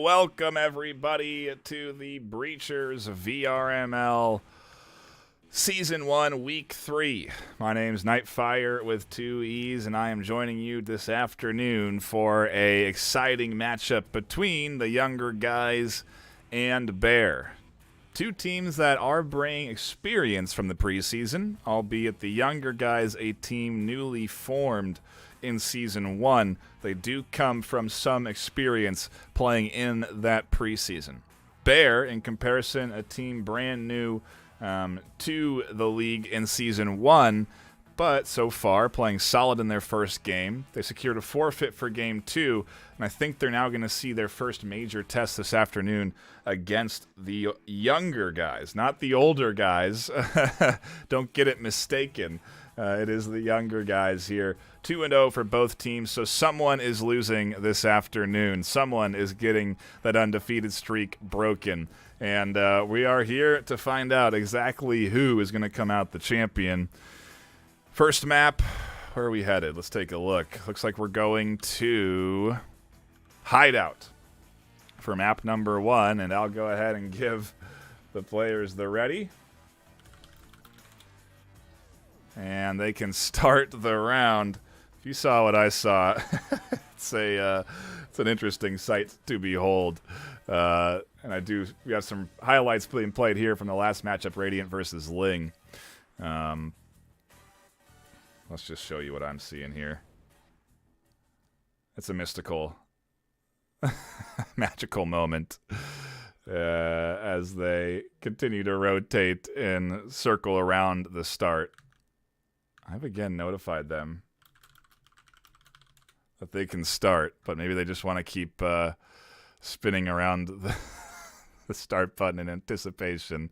Welcome, everybody, to the Breachers VRML Season 1, Week 3. My name's Nightfire with 2 E's, and I am joining you this afternoon for a exciting matchup between the younger guys and Bear. Two teams that are bringing experience from the preseason, albeit the younger guys a team newly formed in Season 1. They do come from some experience playing in that preseason. Bear, in comparison, a team brand new to the league in Season 1, but so far playing solid in their first game. They secured a forfeit for Game 2, and I think they're now going to see their first major test this afternoon against the younger guys, not the older guys. Don't get it mistaken. It is the younger guys here. 2-0 for both teams, so someone is losing this afternoon. Someone is getting that undefeated streak broken. And we are here to find out exactly who is going to come out the champion. First map, where are we headed? Let's take a look. Looks like we're going to Hideout for map number 1, and I'll go ahead and give the players the ready. And they can start the round. If you saw what I saw, it's an interesting sight to behold. And we have some highlights being played here from the last matchup, Radiant versus Ling. Let's just show you what I'm seeing here. It's a mystical, magical moment as they continue to rotate and circle around the start. I've again notified them that they can start, but maybe they just want to keep spinning around the start button in anticipation.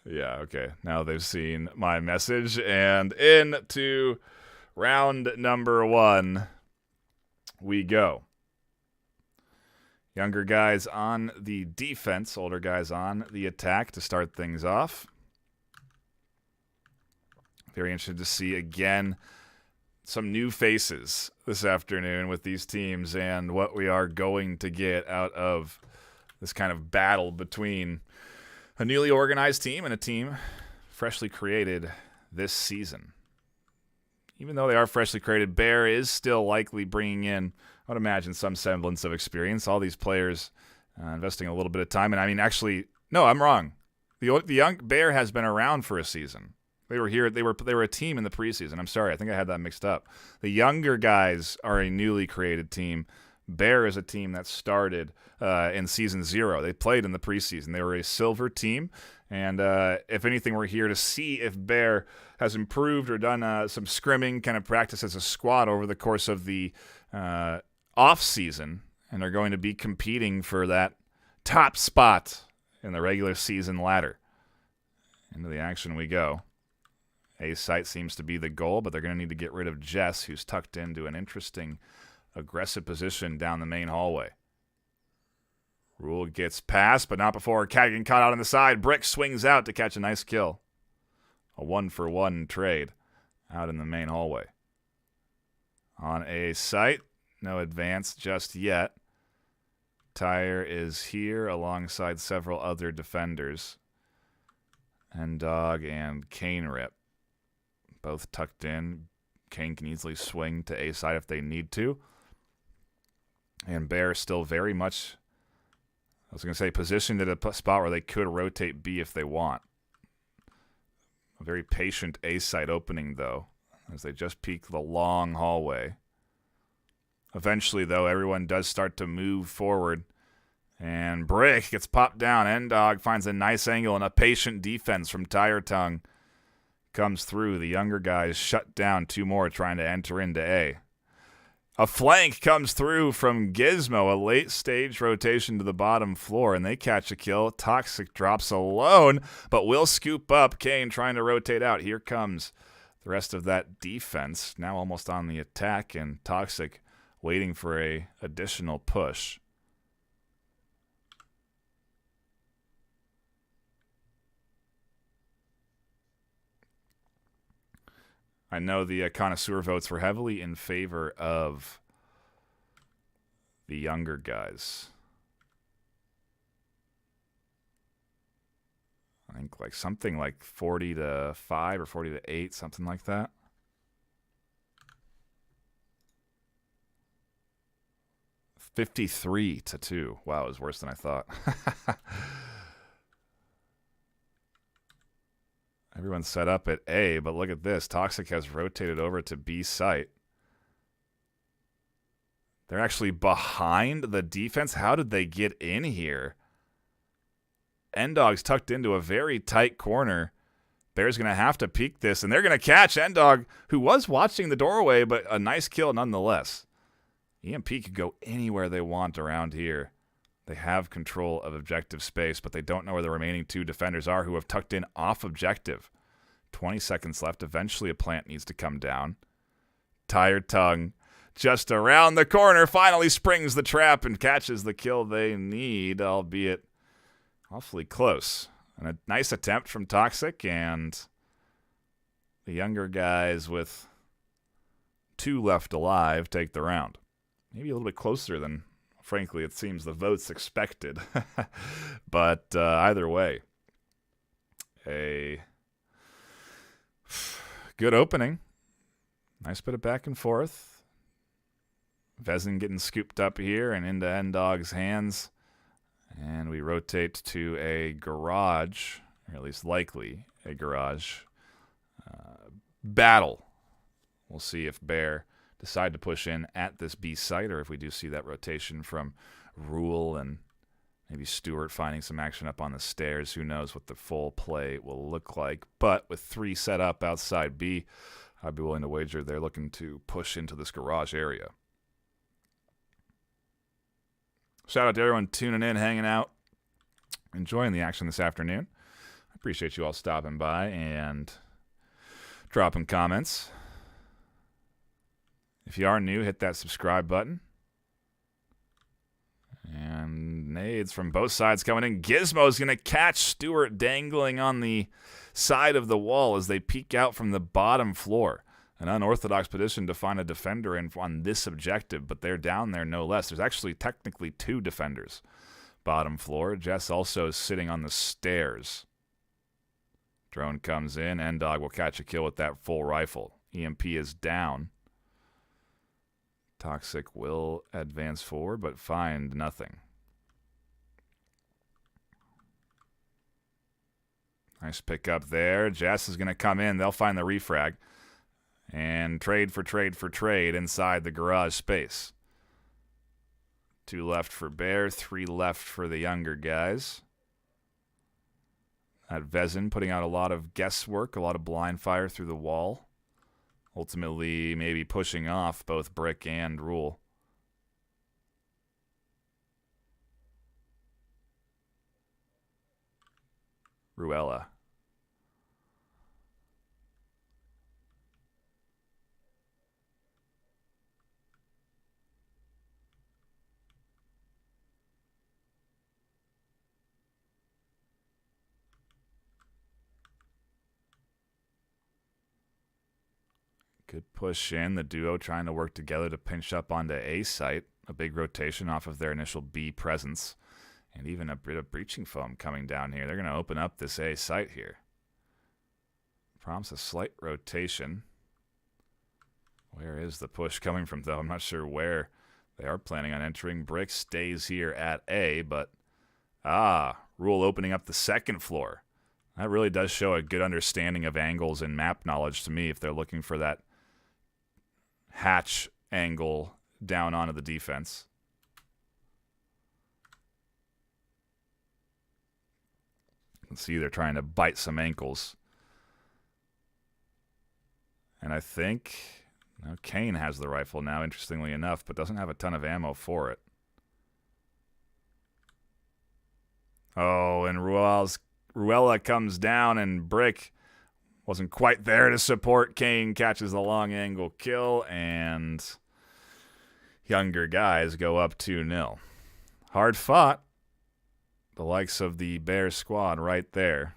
Yeah, okay. Now they've seen my message, and into round number 1 we go. Younger guys on the defense, older guys on the attack to start things off. Very interested to see, again, some new faces this afternoon with these teams and what we are going to get out of this kind of battle between a newly organized team and a team freshly created this season. Even though they are freshly created, Bear is still likely bringing in, I would imagine, some semblance of experience. All these players investing a little bit of time. And I mean, actually, no, I'm wrong. The young Bear has been around for a season. They were here. They were a team in the preseason. I'm sorry. I think I had that mixed up. The younger guys are a newly created team. Bear is a team that started in Season 0. They played in the preseason. They were a silver team. And if anything, we're here to see if Bear has improved or done some scrimming kind of practice as a squad over the course of the off-season. And are going to be competing for that top spot in the regular season ladder. Into the action we go. A site seems to be the goal, but they're going to need to get rid of Jess, who's tucked into an interesting aggressive position down the main hallway. Rule gets past, but not before Cat getting caught out on the side. Brick swings out to catch a nice kill. A 1-for-1 trade out in the main hallway. On A site, no advance just yet. Tyre is here alongside several other defenders. And Dog and Kane Rip. Both tucked in. Kane can easily swing to A side if they need to. And Bear still very much, I was going to say, positioned at a spot where they could rotate B if they want. A very patient A site opening, though, as they just peek the long hallway. Eventually, though, everyone does start to move forward. And Brick gets popped down. N-Dog finds a nice angle, and a patient defense from Tire Tongue comes through. The younger guys shut down 2 more trying to enter into A. A flank comes through from Gizmo, a late-stage rotation to the bottom floor, and they catch a kill. Toxic drops alone, but will scoop up. Kane trying to rotate out. Here comes the rest of that defense, now almost on the attack, and Toxic waiting for a additional push. I know the connoisseur votes were heavily in favor of the younger guys. I think like something like 40-5 or 40-8, something like that. $53-2. Wow, it was worse than I thought. Everyone's set up at A, but look at this. Toxic has rotated over to B site. They're actually behind the defense. How did they get in here? N-Dog's tucked into a very tight corner. Bears going to have to peek this, and they're going to catch N-Dog, who was watching the doorway, but a nice kill nonetheless. EMP could go anywhere they want around here. They have control of objective space, but they don't know where the remaining 2 defenders are, who have tucked in off objective. 20 seconds left. Eventually a plant needs to come down. Tired Tongue, just around the corner, finally springs the trap and catches the kill they need, albeit awfully close. And a nice attempt from Toxic, and the younger guys with 2 left alive take the round. Maybe a little bit closer than, frankly, it seems the votes expected. But either way, a good opening. Nice bit of back and forth. Vezin getting scooped up here and into N-Dog's hands. And we rotate to a garage, or at least likely a garage battle. We'll see if Bear decide to push in at this B site, or if we do see that rotation from Rule and maybe Stewart finding some action up on the stairs. Who knows what the full play will look like. But with 3 set up outside B, I'd be willing to wager they're looking to push into this garage area. Shout out to everyone tuning in, hanging out, enjoying the action this afternoon. I appreciate you all stopping by and dropping comments. If you are new, hit that subscribe button. And nades from both sides coming in. Gizmo's going to catch Stewart dangling on the side of the wall as they peek out from the bottom floor. An unorthodox position to find a defender in on this objective, but they're down there no less. There's actually technically 2 defenders. Bottom floor. Jess also sitting on the stairs. Drone comes in. N-Dog will catch a kill with that full rifle. EMP is down. Toxic will advance forward, but find nothing. Nice pick up there. Jess is going to come in. They'll find the refrag. And trade for trade inside the garage space. 2 left for Bear, 3 left for the younger guys. That Vezin putting out a lot of guesswork, a lot of blind fire through the wall. Ultimately, maybe pushing off both Brick and Rule. Ruella. Good push in. The duo trying to work together to pinch up onto A site. A big rotation off of their initial B presence. And even a bit of breaching foam coming down here. They're going to open up this A site here. Prompts a slight rotation. Where is the push coming from, though? I'm not sure where they are planning on entering. Brick stays here at A, but... Rule opening up the second floor. That really does show a good understanding of angles and map knowledge to me if they're looking for that hatch angle down onto the defense. You can see they're trying to bite some ankles. And I think Kane has the rifle now, interestingly enough, but doesn't have a ton of ammo for it. Oh, and Ruella comes down, and Brick wasn't quite there to support. Kane catches the long angle kill, and younger guys go up 2-0. Hard fought. The likes of the Bears squad right there.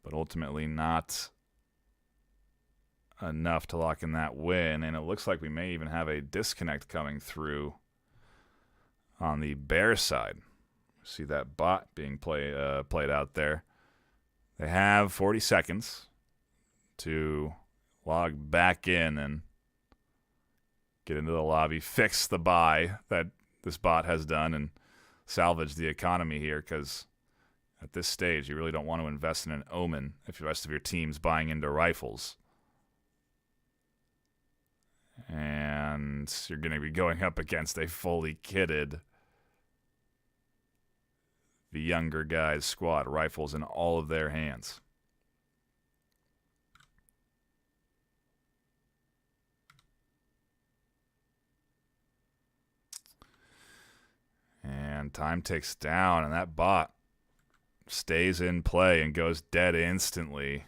But ultimately not enough to lock in that win, and it looks like we may even have a disconnect coming through on the Bears side. See that bot being played out there. They have 40 seconds to log back in and get into the lobby, fix the buy that this bot has done, and salvage the economy here, because at this stage you really don't want to invest in an Omen if the rest of your team's buying into rifles. And you're going to be going up against a fully kitted younger guys' squad, rifles in all of their hands. And time ticks down, and that bot stays in play and goes dead instantly.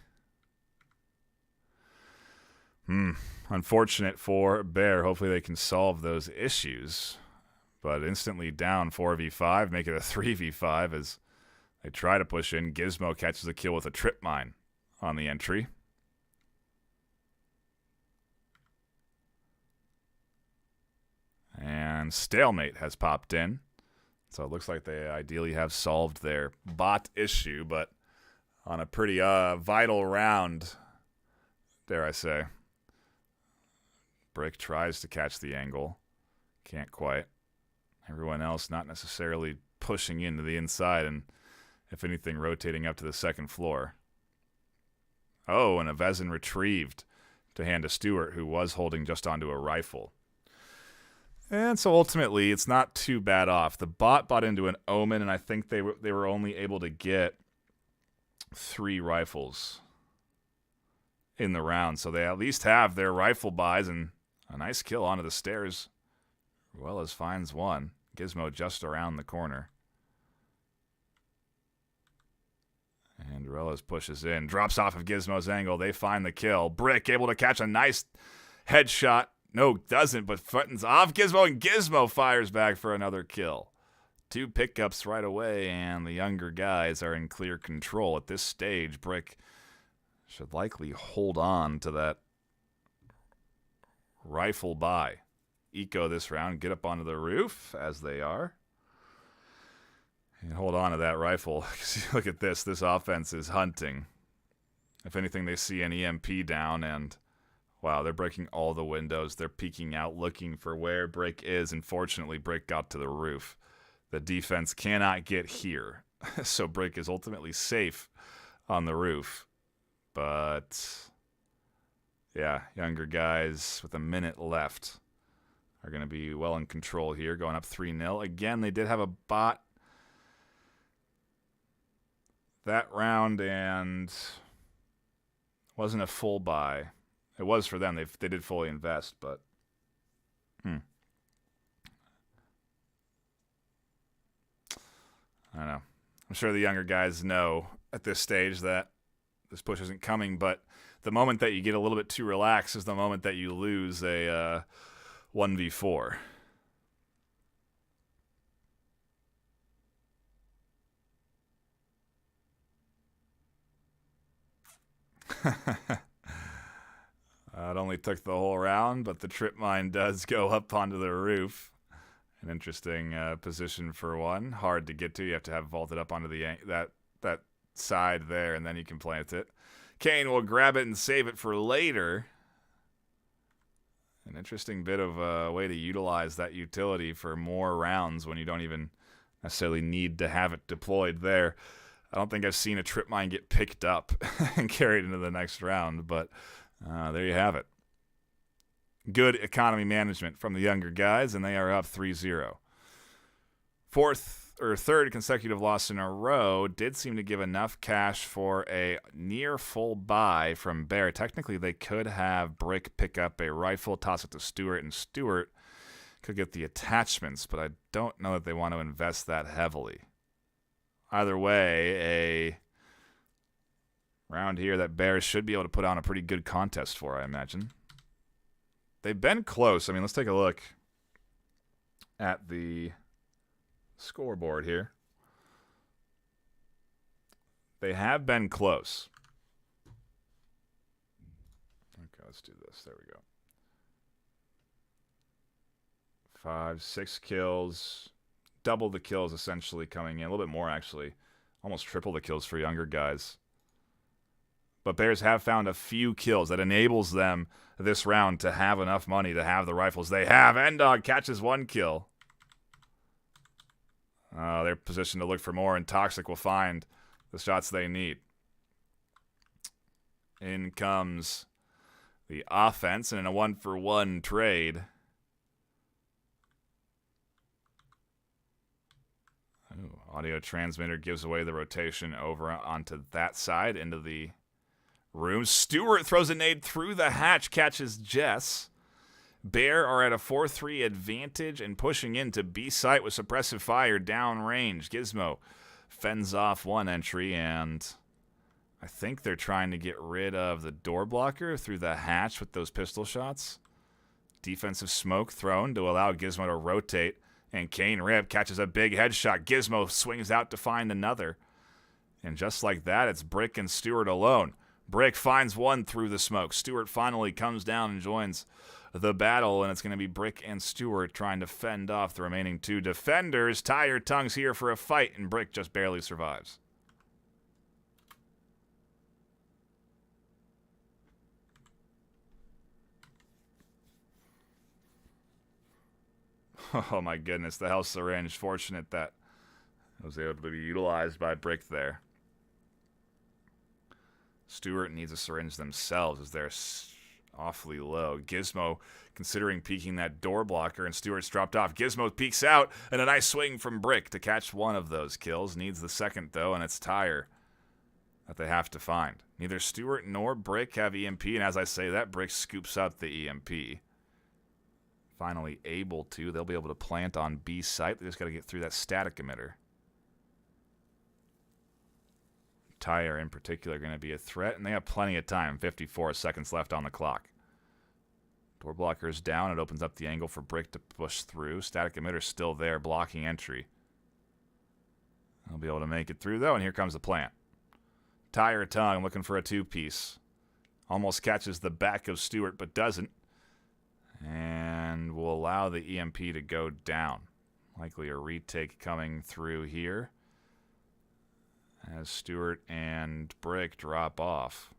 Unfortunate for Bear. Hopefully they can solve those issues. But instantly down 4v5, make it a 3v5 as they try to push in. Gizmo catches a kill with a trip mine on the entry. And stalemate has popped in. So it looks like they ideally have solved their bot issue, but on a pretty vital round, dare I say. Brick tries to catch the angle. Can't quite. Everyone else not necessarily pushing into the inside and, if anything, rotating up to the second floor. Oh, and a Vezin retrieved to hand to Stewart, who was holding just onto a rifle. And so ultimately, it's not too bad off. The bot bought into an Omen, and I think they were only able to get 3 rifles in the round. So they at least have their rifle buys and a nice kill onto the stairs, as well as finds one. Gizmo just around the corner. And Reles pushes in, drops off of Gizmo's angle. They find the kill. Brick able to catch a nice headshot. No, doesn't, but buttons off Gizmo, and Gizmo fires back for another kill. 2 pickups right away, and the younger guys are in clear control. At this stage, Brick should likely hold on to that rifle buy. Eco this round, get up onto the roof, as they are. And hold on to that rifle. Look at this. This offense is hunting. If anything, they see an EMP down, and wow, they're breaking all the windows. They're peeking out, looking for where Brick is. Unfortunately, Brick got to the roof. The defense cannot get here. So Brick is ultimately safe on the roof. But yeah, younger guys with a minute left are going to be well in control here, going up 3-0. Again, they did have a bot that round and wasn't a full buy. It was for them. They did fully invest, but I don't know. I'm sure the younger guys know at this stage that this push isn't coming, but the moment that you get a little bit too relaxed is the moment that you lose a 1v4. It only took the whole round, but the trip mine does go up onto the roof. An interesting position for one. Hard to get to. You have to have vaulted up onto the that side there, and then you can plant it. Kane will grab it and save it for later. An interesting bit of a way to utilize that utility for more rounds when you don't even necessarily need to have it deployed there. I don't think I've seen a trip mine get picked up and carried into the next round, but there you have it. Good economy management from the younger guys, and they are up 3-0. Third consecutive loss in a row did seem to give enough cash for a near full buy from Bear. Technically, they could have Brick pick up a rifle, toss it to Stewart, and Stewart could get the attachments, but I don't know that they want to invest that heavily. Either way, a round here that Bears should be able to put on a pretty good contest for, I imagine. They've been close. I mean, let's take a look at the scoreboard here. They have been close. Okay, let's do this. There we go. 5, 6 kills. Double the kills essentially coming in. A little bit more, actually. Almost triple the kills for younger guys. But Bears have found a few kills that enables them this round to have enough money to have the rifles they have. Endog catches 1 kill. They're positioned to look for more, and Toxic will find the shots they need. In comes the offense, and in a 1-for-1 trade. Audio transmitter gives away the rotation over onto that side into the room. Stewart throws a nade through the hatch, catches Jess. Bear are at a 4-3 advantage and pushing into B site with suppressive fire downrange. Gizmo fends off one entry, and I think they're trying to get rid of the door blocker through the hatch with those pistol shots. Defensive smoke thrown to allow Gizmo to rotate, and Kane Rip catches a big headshot. Gizmo swings out to find another. And just like that, it's Brick and Stewart alone. Brick finds one through the smoke. Stewart finally comes down and joins the battle, and it's going to be Brick and Stewart trying to fend off the remaining two defenders. Tie your tongues here for a fight, and Brick just barely survives. Oh my goodness, the health syringe. Fortunate that it was able to be utilized by Brick there. Stewart needs a syringe themselves as they're awfully low. Gizmo considering peeking that door blocker, and Stewart's dropped off. Gizmo peeks out, and a nice swing from Brick to catch one of those kills. Needs the second, though, and it's Tire that they have to find. Neither Stewart nor Brick have EMP, and as I say that, Brick scoops up the EMP. Finally able to. They'll be able to plant on B site. They just got to get through that static emitter. Tire in particular going to be a threat, and they have plenty of time. 54 seconds left on the clock. Door blocker is down. It opens up the angle for Brick to push through. Static emitter still there, blocking entry. They'll be able to make it through, though, and here comes the plant. Tire tongue looking for a two-piece. Almost catches the back of Stewart, but doesn't. And will allow the EMP to go down. Likely a retake coming through here as Stewart and Brick drop off.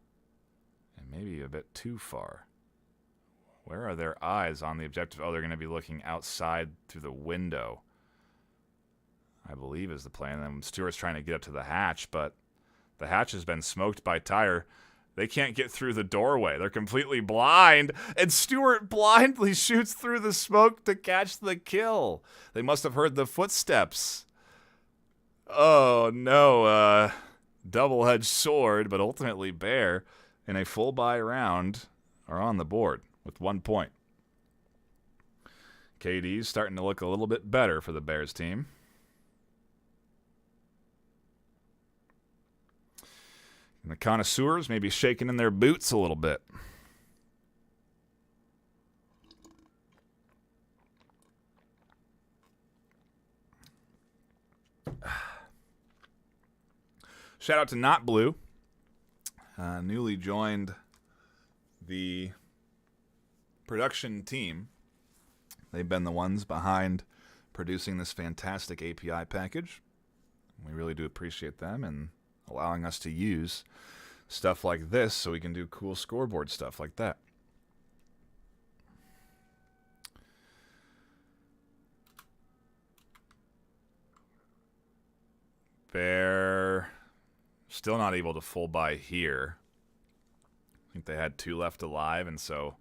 And maybe a bit too far. Where are their eyes on the objective? Oh, they're going to be looking outside through the window, I believe is the plan. And Stewart's trying to get up to the hatch, but the hatch has been smoked by Tire. They can't get through the doorway. They're completely blind, and Stewart blindly shoots through the smoke to catch the kill. They must have heard the footsteps. Oh, no. Double-edged sword, but ultimately Bear, in a full buy round, are on the board with 1 point. KD's starting to look a little bit better for the Bears team. And the connoisseurs may be shaking in their boots a little bit. Shout out to Not Blue. Newly joined the production team. They've been the ones behind producing this fantastic API package. We really do appreciate them and allowing us to use stuff like this so we can do cool scoreboard stuff like that. Bear still not able to full buy here. I think they had 2 left alive, and so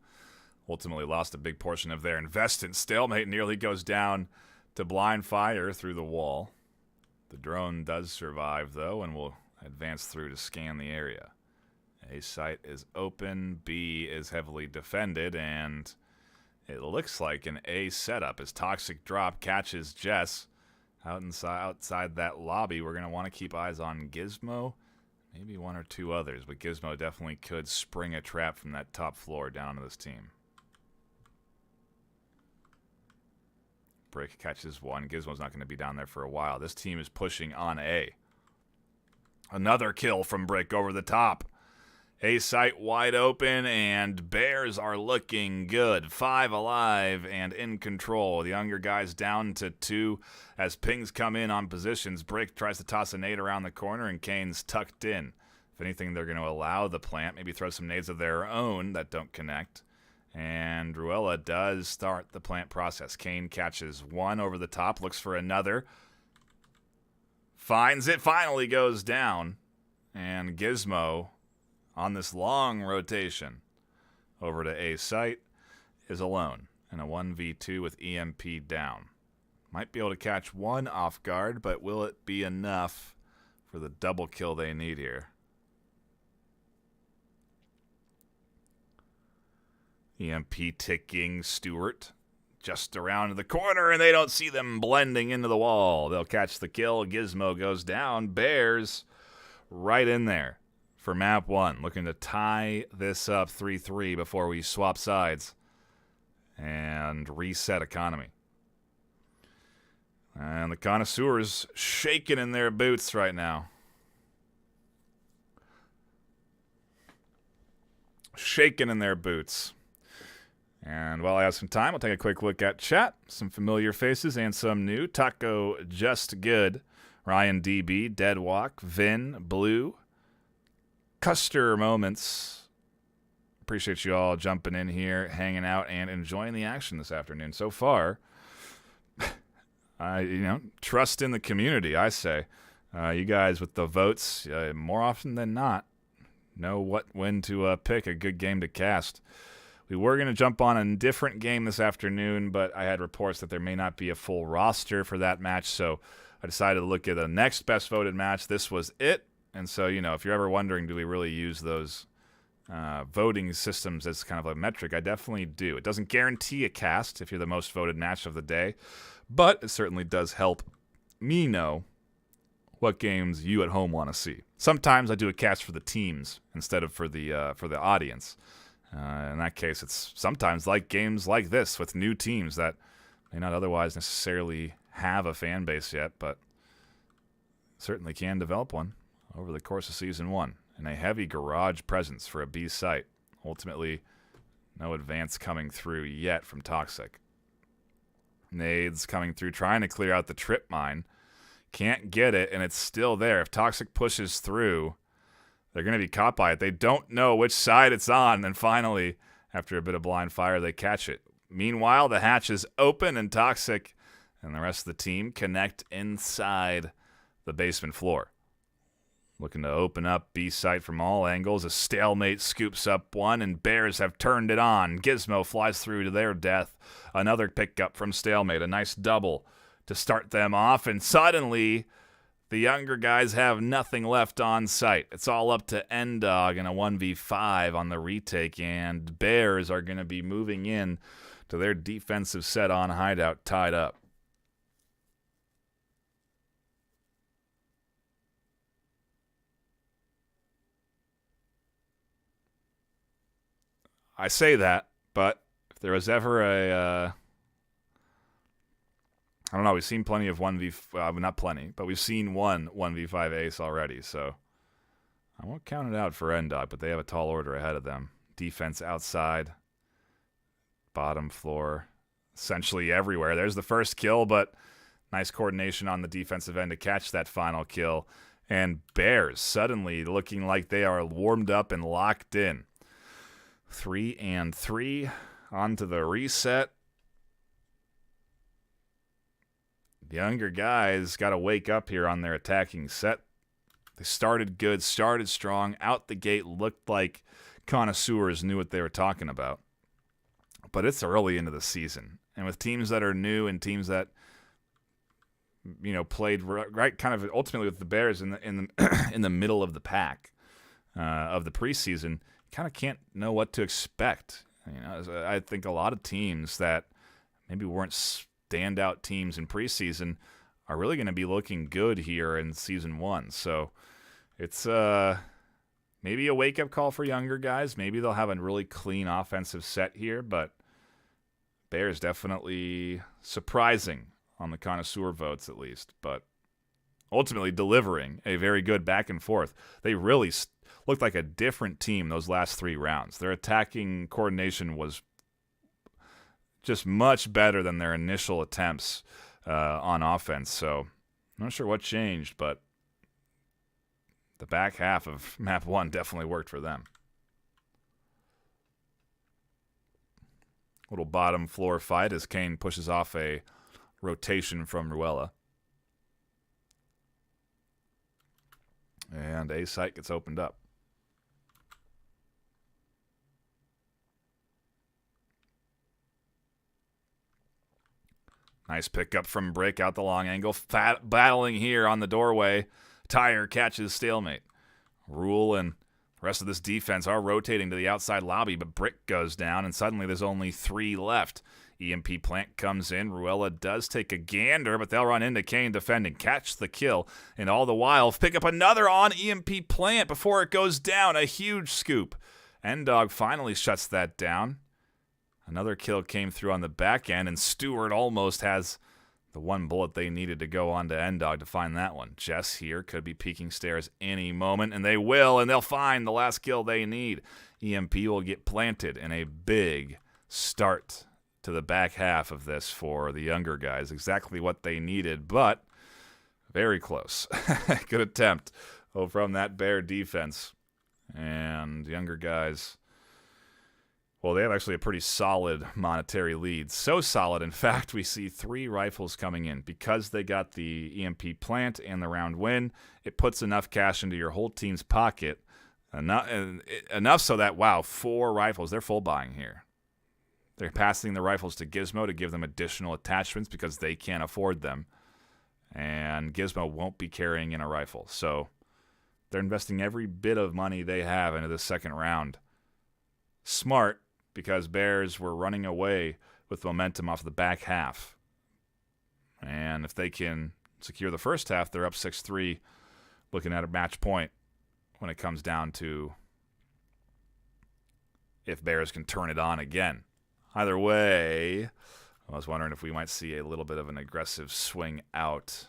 ultimately lost a big portion of their investment. Stalemate nearly goes down to blind fire through the wall. The drone does survive, though, and will advance through to scan the area. A site is open, B is heavily defended, and it looks like an A setup as Toxic Drop catches Jess outside that lobby. We're going to want to keep eyes on Gizmo, maybe 1 or 2 others, but Gizmo definitely could spring a trap from that top floor down to this team. Brick catches 1. Gizmo's not going to be down there for a while. This team is pushing on A. Another kill from Brick over the top. A site wide open, and Bears are looking good. 5 alive and in control. The younger guys down to 2 as pings come in on positions. Brick tries to toss a nade around the corner, and Kane's tucked in. If anything, they're going to allow the plant. Maybe throw some nades of their own that don't connect. And Ruella does start the plant process. Kane catches 1 over the top, looks for another. Finds it, finally goes down. And Gizmo, on this long rotation over to A site, is alone in a 1v2 with EMP down. Might be able to catch one off guard, but will it be enough for the double kill they need here? EMP ticking. Stewart just around the corner, and they don't see them blending into the wall. They'll catch the kill. Gizmo goes down. Bears right in there for map 1, looking to tie this up 3-3 before we swap sides and reset economy. And the connoisseurs shaking in their boots right now. Shaking in their boots. And while I have some time, I'll take a quick look at chat. Some familiar faces and some new. Taco Just Good, Ryan DB, Deadwalk, Vin, Blue, Custer Moments. Appreciate you all jumping in here, hanging out, and enjoying the action this afternoon. So far, trust in the community, I say. You guys with the votes, more often than not, know when to pick a good game to cast. We were going to jump on a different game this afternoon, but I had reports that there may not be a full roster for that match, so I decided to look at the next best voted match. This was it. And so, if you're ever wondering, do we really use those voting systems as kind of a metric? I definitely do. It doesn't guarantee a cast if you're the most voted match of the day, but it certainly does help me know what games you at home want to see. Sometimes I do a cast for the teams instead of for the audience. In that case, it's sometimes like games like this with new teams that may not otherwise necessarily have a fan base yet, but certainly can develop one over the course of Season 1. And a heavy garage presence for a B site. Ultimately, no advance coming through yet from Toxic. Nades coming through, trying to clear out the trip mine. Can't get it, and it's still there. If Toxic pushes through, they're going to be caught by it. They don't know which side it's on, and finally, after a bit of blind fire, they catch it. Meanwhile, the hatch is open, and Toxic and the rest of the team connect inside the basement floor. Looking to open up B site from all angles. A stalemate scoops up one, and Bears have turned it on. Gizmo flies through to their death. Another pickup from stalemate. A nice double to start them off, and suddenly the younger guys have nothing left on site. It's all up to N-Dog in a 1v5 on the retake, and Bears are going to be moving in to their defensive set on hideout tied up. I say that, but if there was ever a I don't know, we've seen plenty of 1v... not plenty, but we've seen one 1v5 ace already, so I won't count it out for N-Dog, but they have a tall order ahead of them. Defense outside, bottom floor, essentially everywhere. There's the first kill, but nice coordination on the defensive end to catch that final kill. And Bears suddenly looking like they are warmed up and locked in. 3-3 onto the reset. The younger guys got to wake up here on their attacking set. They started good, started strong, out the gate, looked like connoisseurs knew what they were talking about. But it's early into the season. And with teams that are new and teams that, played right kind of ultimately with the Bears in the middle of the pack of the preseason, kind of can't know what to expect. I think a lot of teams that maybe weren't standout teams in preseason are really going to be looking good here in Season 1. So it's maybe a wake-up call for younger guys. Maybe they'll have a really clean offensive set here, but Bears definitely surprising on the connoisseur votes at least, but ultimately delivering a very good back and forth. They really looked like a different team those last 3 rounds. Their attacking coordination was just much better than their initial attempts on offense. So I'm not sure what changed, but the back half of map 1 definitely worked for them. Little bottom floor fight as Kane pushes off a rotation from Ruella. And A site gets opened up. Nice pickup from Brick out the long angle. Battling here on the doorway. Tire catches stalemate. Rule and the rest of this defense are rotating to the outside lobby, but Brick goes down, and suddenly there's only 3 left. EMP Plant comes in. Ruella does take a gander, but they'll run into Kane defending. Catch the kill, and all the while pick up another on EMP Plant before it goes down. A huge scoop. N-Dog finally shuts that down. Another kill came through on the back end, and Stewart almost has the one bullet they needed to go on to N-Dog to find that one. Jess here could be peeking stairs any moment, and they will, and they'll find the last kill they need. EMP will get planted in a big start to the back half of this for the younger guys. Exactly what they needed, but very close. Good attempt from that Bear defense. And younger guys, well, they have actually a pretty solid monetary lead. So solid, in fact, we see 3 rifles coming in. Because they got the EMP Plant and the round win, it puts enough cash into your whole team's pocket. Enough so that, wow, 4 rifles. They're full buying here. They're passing the rifles to Gizmo to give them additional attachments because they can't afford them. And Gizmo won't be carrying in a rifle. So they're investing every bit of money they have into the second round. Smart, because Bears were running away with momentum off the back half. And if they can secure the first half, they're up 6-3, looking at a match point when it comes down to if Bears can turn it on again. Either way, I was wondering if we might see a little bit of an aggressive swing out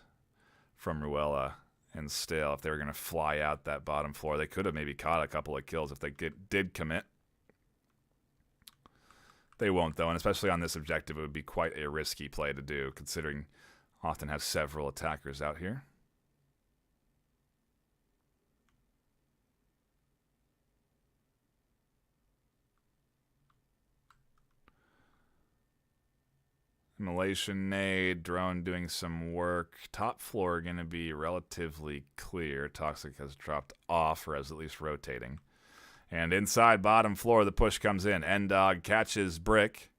from Ruella and Stale. If they were going to fly out that bottom floor, they could have maybe caught a couple of kills if they did commit. They won't, though, and especially on this objective, it would be quite a risky play to do, considering often has several attackers out here. Immolation nade, drone doing some work. Top floor going to be relatively clear. Toxic has dropped off, or is at least rotating. And inside bottom floor, the push comes in. N-Dog catches Brick.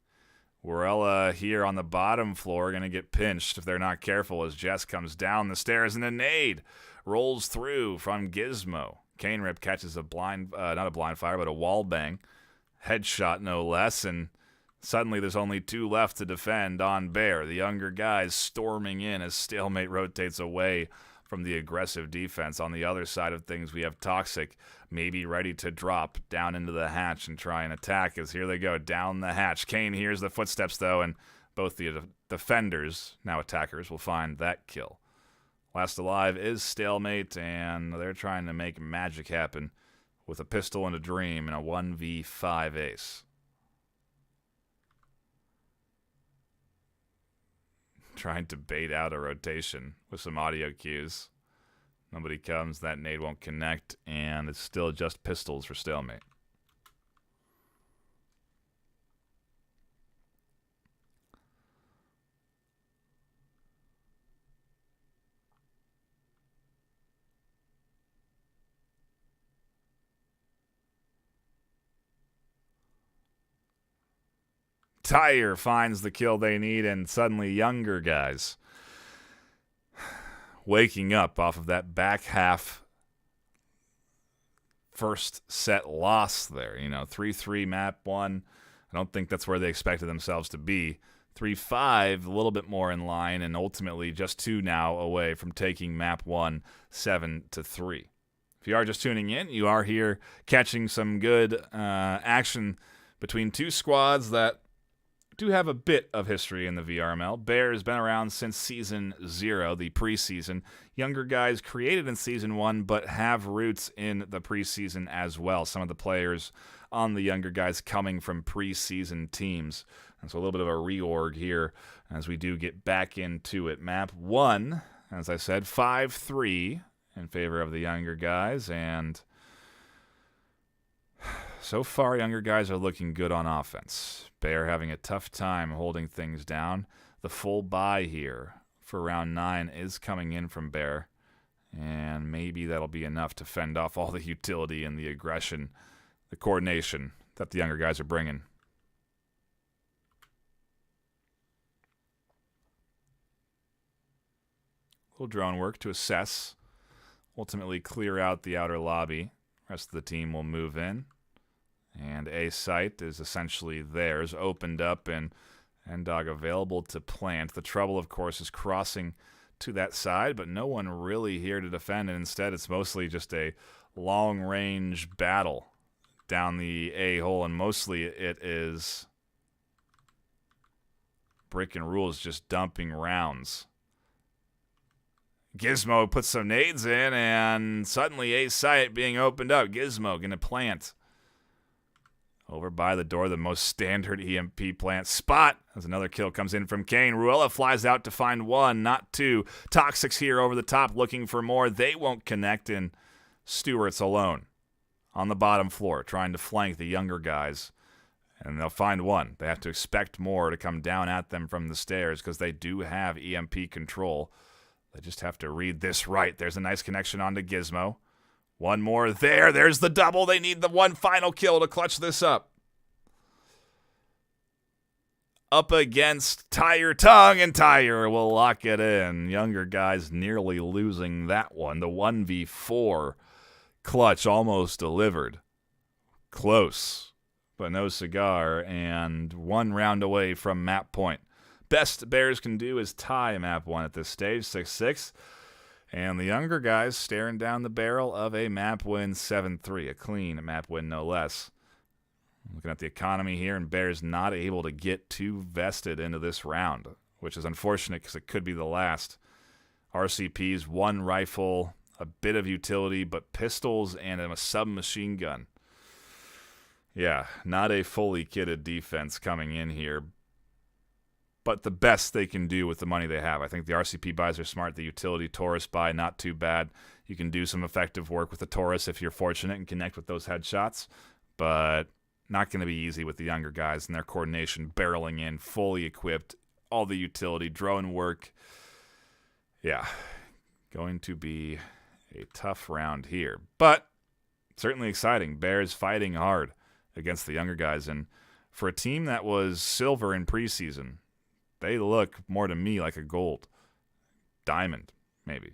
Warella here on the bottom floor going to get pinched if they're not careful as Jess comes down the stairs, and a nade rolls through from Gizmo. Cane Rip catches a blind, not a blind fire, but a wall bang. Headshot, no less, and suddenly there's only 2 left to defend on Bear. The younger guys storming in as Stalemate rotates away from the aggressive defense. On the other side of things, we have Toxic maybe ready to drop down into the hatch and try and attack as here they go down the hatch. Kane hears the footsteps, though, and both the defenders, now attackers, will find that kill. Last alive is Stalemate, and they're trying to make magic happen with a pistol and a dream in a 1v5 ace. Trying to bait out a rotation with some audio cues. Nobody comes, that nade won't connect, and it's still just pistols for Stalemate. Tire finds the kill they need, and suddenly younger guys waking up off of that back half first set loss there. 3-3 map 1. I don't think that's where they expected themselves to be. 3-5, a little bit more in line, and ultimately just 2 now away from taking map 1 7-3. If you are just tuning in, you are here catching some good action between 2 squads that do have a bit of history in the VRML. Bear has been around since Season 0, the preseason. Younger guys created in Season 1, but have roots in the preseason as well. Some of the players on the younger guys coming from preseason teams. And so a little bit of a reorg here as we do get back into it. Map 1, as I said, 5-3 in favor of the younger guys. And so far, younger guys are looking good on offense. Bear having a tough time holding things down. The full buy here for round 9 is coming in from Bear, and maybe that'll be enough to fend off all the utility and the aggression, the coordination that the younger guys are bringing. little drone work to assess, ultimately clear out the outer lobby. Rest of the team will move in. And A site is essentially theirs, opened up and Dog available to plant. The trouble, of course, is crossing to that side, but no one really here to defend, and instead it's mostly just a long-range battle down the A hole, and mostly it is Brick and Rules just dumping rounds. Gizmo puts some nades in, and suddenly A site being opened up. Gizmo going to plant over by the door, the most standard EMP plant spot. As another kill comes in from Kane. Ruella flies out to find one, not two. Toxics here over the top looking for more. They won't connect, and Stewart's alone on the bottom floor trying to flank the younger guys. And they'll find one. They have to expect more to come down at them from the stairs because they do have EMP control. They just have to read this right. There's a nice connection onto Gizmo. One more there. There's the double. They need the one final kill to clutch this up. Up against Tire Tongue, and Tire will lock it in. Younger guys nearly losing that one. The 1v4 clutch almost delivered. Close, but no cigar, and one round away from map point. Best Bears can do is tie map 1 at this stage, 6-6. And the younger guys staring down the barrel of a map win 7-3, a clean map win no less. Looking at the economy here, and Bears not able to get too vested into this round, which is unfortunate because it could be the last. RCPs, one rifle, a bit of utility, but pistols and a submachine gun. Yeah, not a fully kitted defense coming in here, but the best they can do with the money they have. I think the RCP buys are smart. The utility Taurus buy, not too bad. You can do some effective work with the Taurus if you're fortunate and connect with those headshots, but not going to be easy with the younger guys and their coordination barreling in, fully equipped, all the utility, drone work. Yeah, going to be a tough round here, but certainly exciting. Bears fighting hard against the younger guys, and for a team that was silver in preseason, they look more to me like a gold. Diamond, maybe.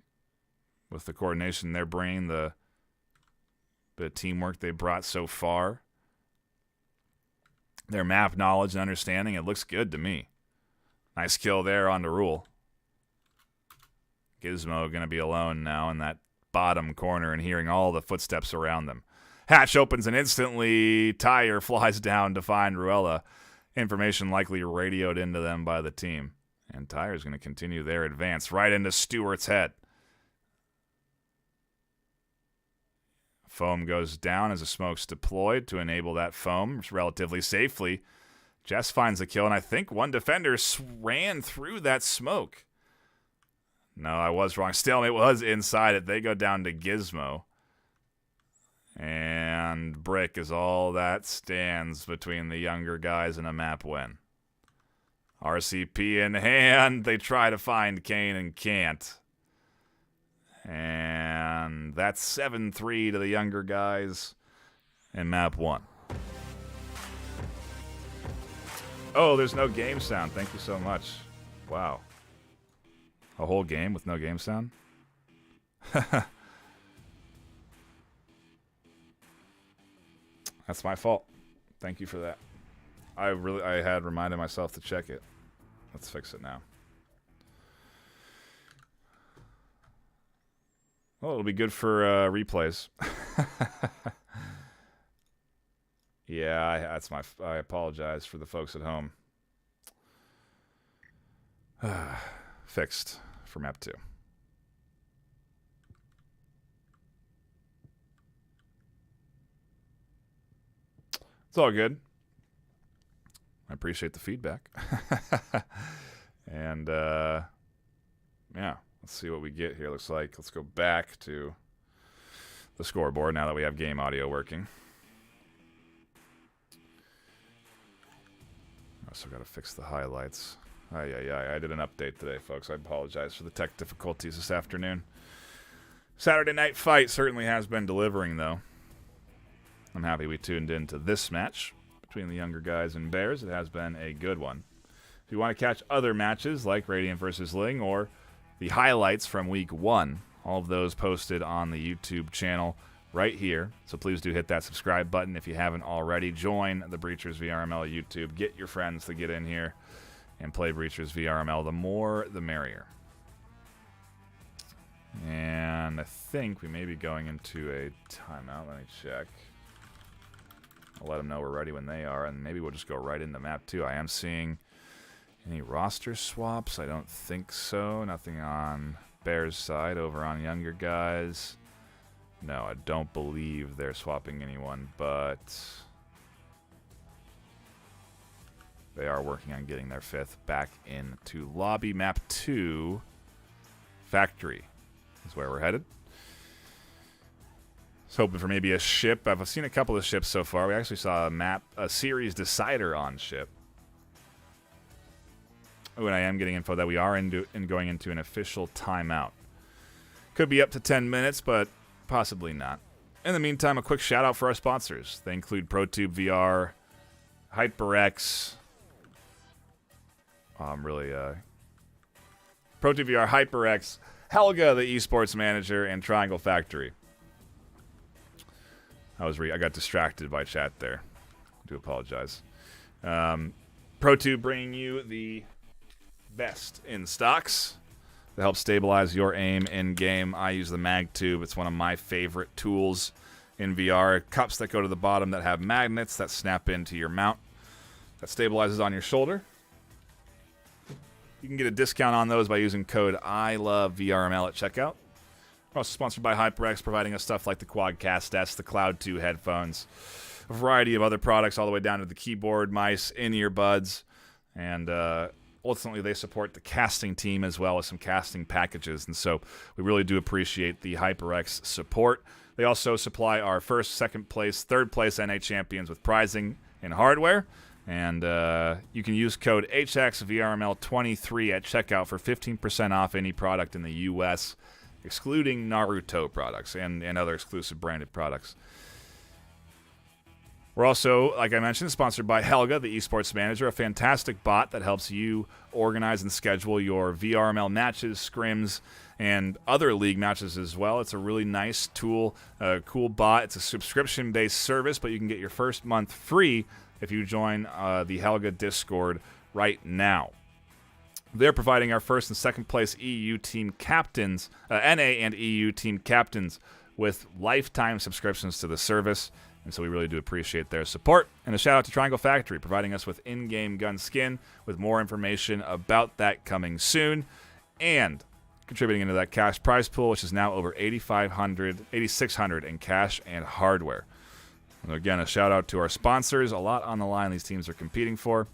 With the coordination they're bringing, the teamwork they brought so far, their map knowledge and understanding, it looks good to me. Nice kill there on the Rule. Gizmo going to be alone now in that bottom corner and hearing all the footsteps around them. Hatch opens and instantly Tire flies down to find Ruella. Information likely radioed into them by the team. And Tire's going to continue their advance right into Stewart's head. Foam goes down as a smoke's deployed to enable that foam relatively safely. Jess finds the kill, and I think one defender ran through that smoke. No, I was wrong. Still, it was inside it. They go down to Gizmo. And Brick is all that stands between the younger guys and a map win. RCP in hand. They try to find Kane and can't. And that's 7-3 to the younger guys in map 1. Oh, there's no game sound. Thank you so much. Wow. A whole game with no game sound? That's my fault. Thank you for that. I had reminded myself to check it. Let's fix it now. Well, it'll be good for replays. Yeah, I apologize for the folks at home. Fixed for map 2. It's all good. I appreciate the feedback. And, yeah, let's see what we get here. Looks like, let's go back to the scoreboard now that we have game audio working. I also got to fix the highlights. I did an update today, folks. I apologize for the tech difficulties this afternoon. Saturday Night Fight certainly has been delivering, though. I'm happy we tuned into this match between the younger guys and Bears. It has been a good one. If you want to catch other matches like Radiant versus Ling or the highlights from week 1. All of those posted on the YouTube channel right here. So please do hit that subscribe button if you haven't already. Join the Breachers VRML YouTube. Get your friends to get in here and play Breachers VRML. The more, the merrier. And I think we may be going into a timeout. Let me check. I'll let them know we're ready when they are, and maybe we'll just go right into map 2. I am seeing any roster swaps. I don't think so. Nothing on Bears' side. Over on younger guys, no, I don't believe they're swapping anyone, but they are working on getting their 5th back into lobby. Map 2, Factory is where we're headed. I was hoping for maybe a ship. I've seen a couple of ships so far. We actually saw a series decider on ship. Oh, and I am getting info that we are going into an official timeout. Could be up to 10 minutes, but possibly not. In the meantime, a quick shout out for our sponsors. They include ProTube VR, HyperX. ProTube VR, HyperX, Helga, the esports manager, and Triangle Factory. I got distracted by chat there. I do apologize. ProTube bringing you the best in stocks to help stabilize your aim in game. I use the mag tube. It's one of my favorite tools in VR. Cups that go to the bottom that have magnets that snap into your mount. That stabilizes on your shoulder. You can get a discount on those by using code ILOVEVRML at checkout. We're also sponsored by HyperX, providing us stuff like the Quadcast S, the Cloud 2 headphones, a variety of other products all the way down to the keyboard, mice, in-ear buds, and ultimately they support the casting team as well as some casting packages, and so we really do appreciate the HyperX support. They also supply our first, second place, third place NA champions with prizing and hardware, and you can use code HXVRML23 at checkout for 15% off any product in the U.S., excluding Naruto products and other exclusive branded products. We're also, like I mentioned, sponsored by Helga, the esports manager, a fantastic bot that helps you organize and schedule your VRML matches, scrims, and other league matches as well. It's a really nice tool, a cool bot. It's a subscription-based service, but you can get your first month free if you join the Helga Discord right now. They're providing our first and second place EU team captains, NA and EU team captains, with lifetime subscriptions to the service. And so we really do appreciate their support. And a shout out to Triangle Factory, providing us with in-game gun skin, with more information about that coming soon, and contributing into that cash prize pool, which is now over $8,600 in cash and hardware. And again, a shout out to our sponsors. A lot on the line these teams are competing for.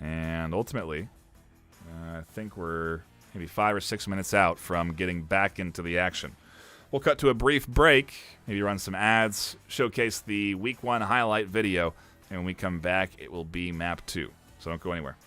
And ultimately, I think we're maybe 5 or 6 minutes out from getting back into the action. We'll cut to a brief break, maybe run some ads, showcase the Week 1 highlight video, and when we come back, it will be Map 2. So don't go anywhere.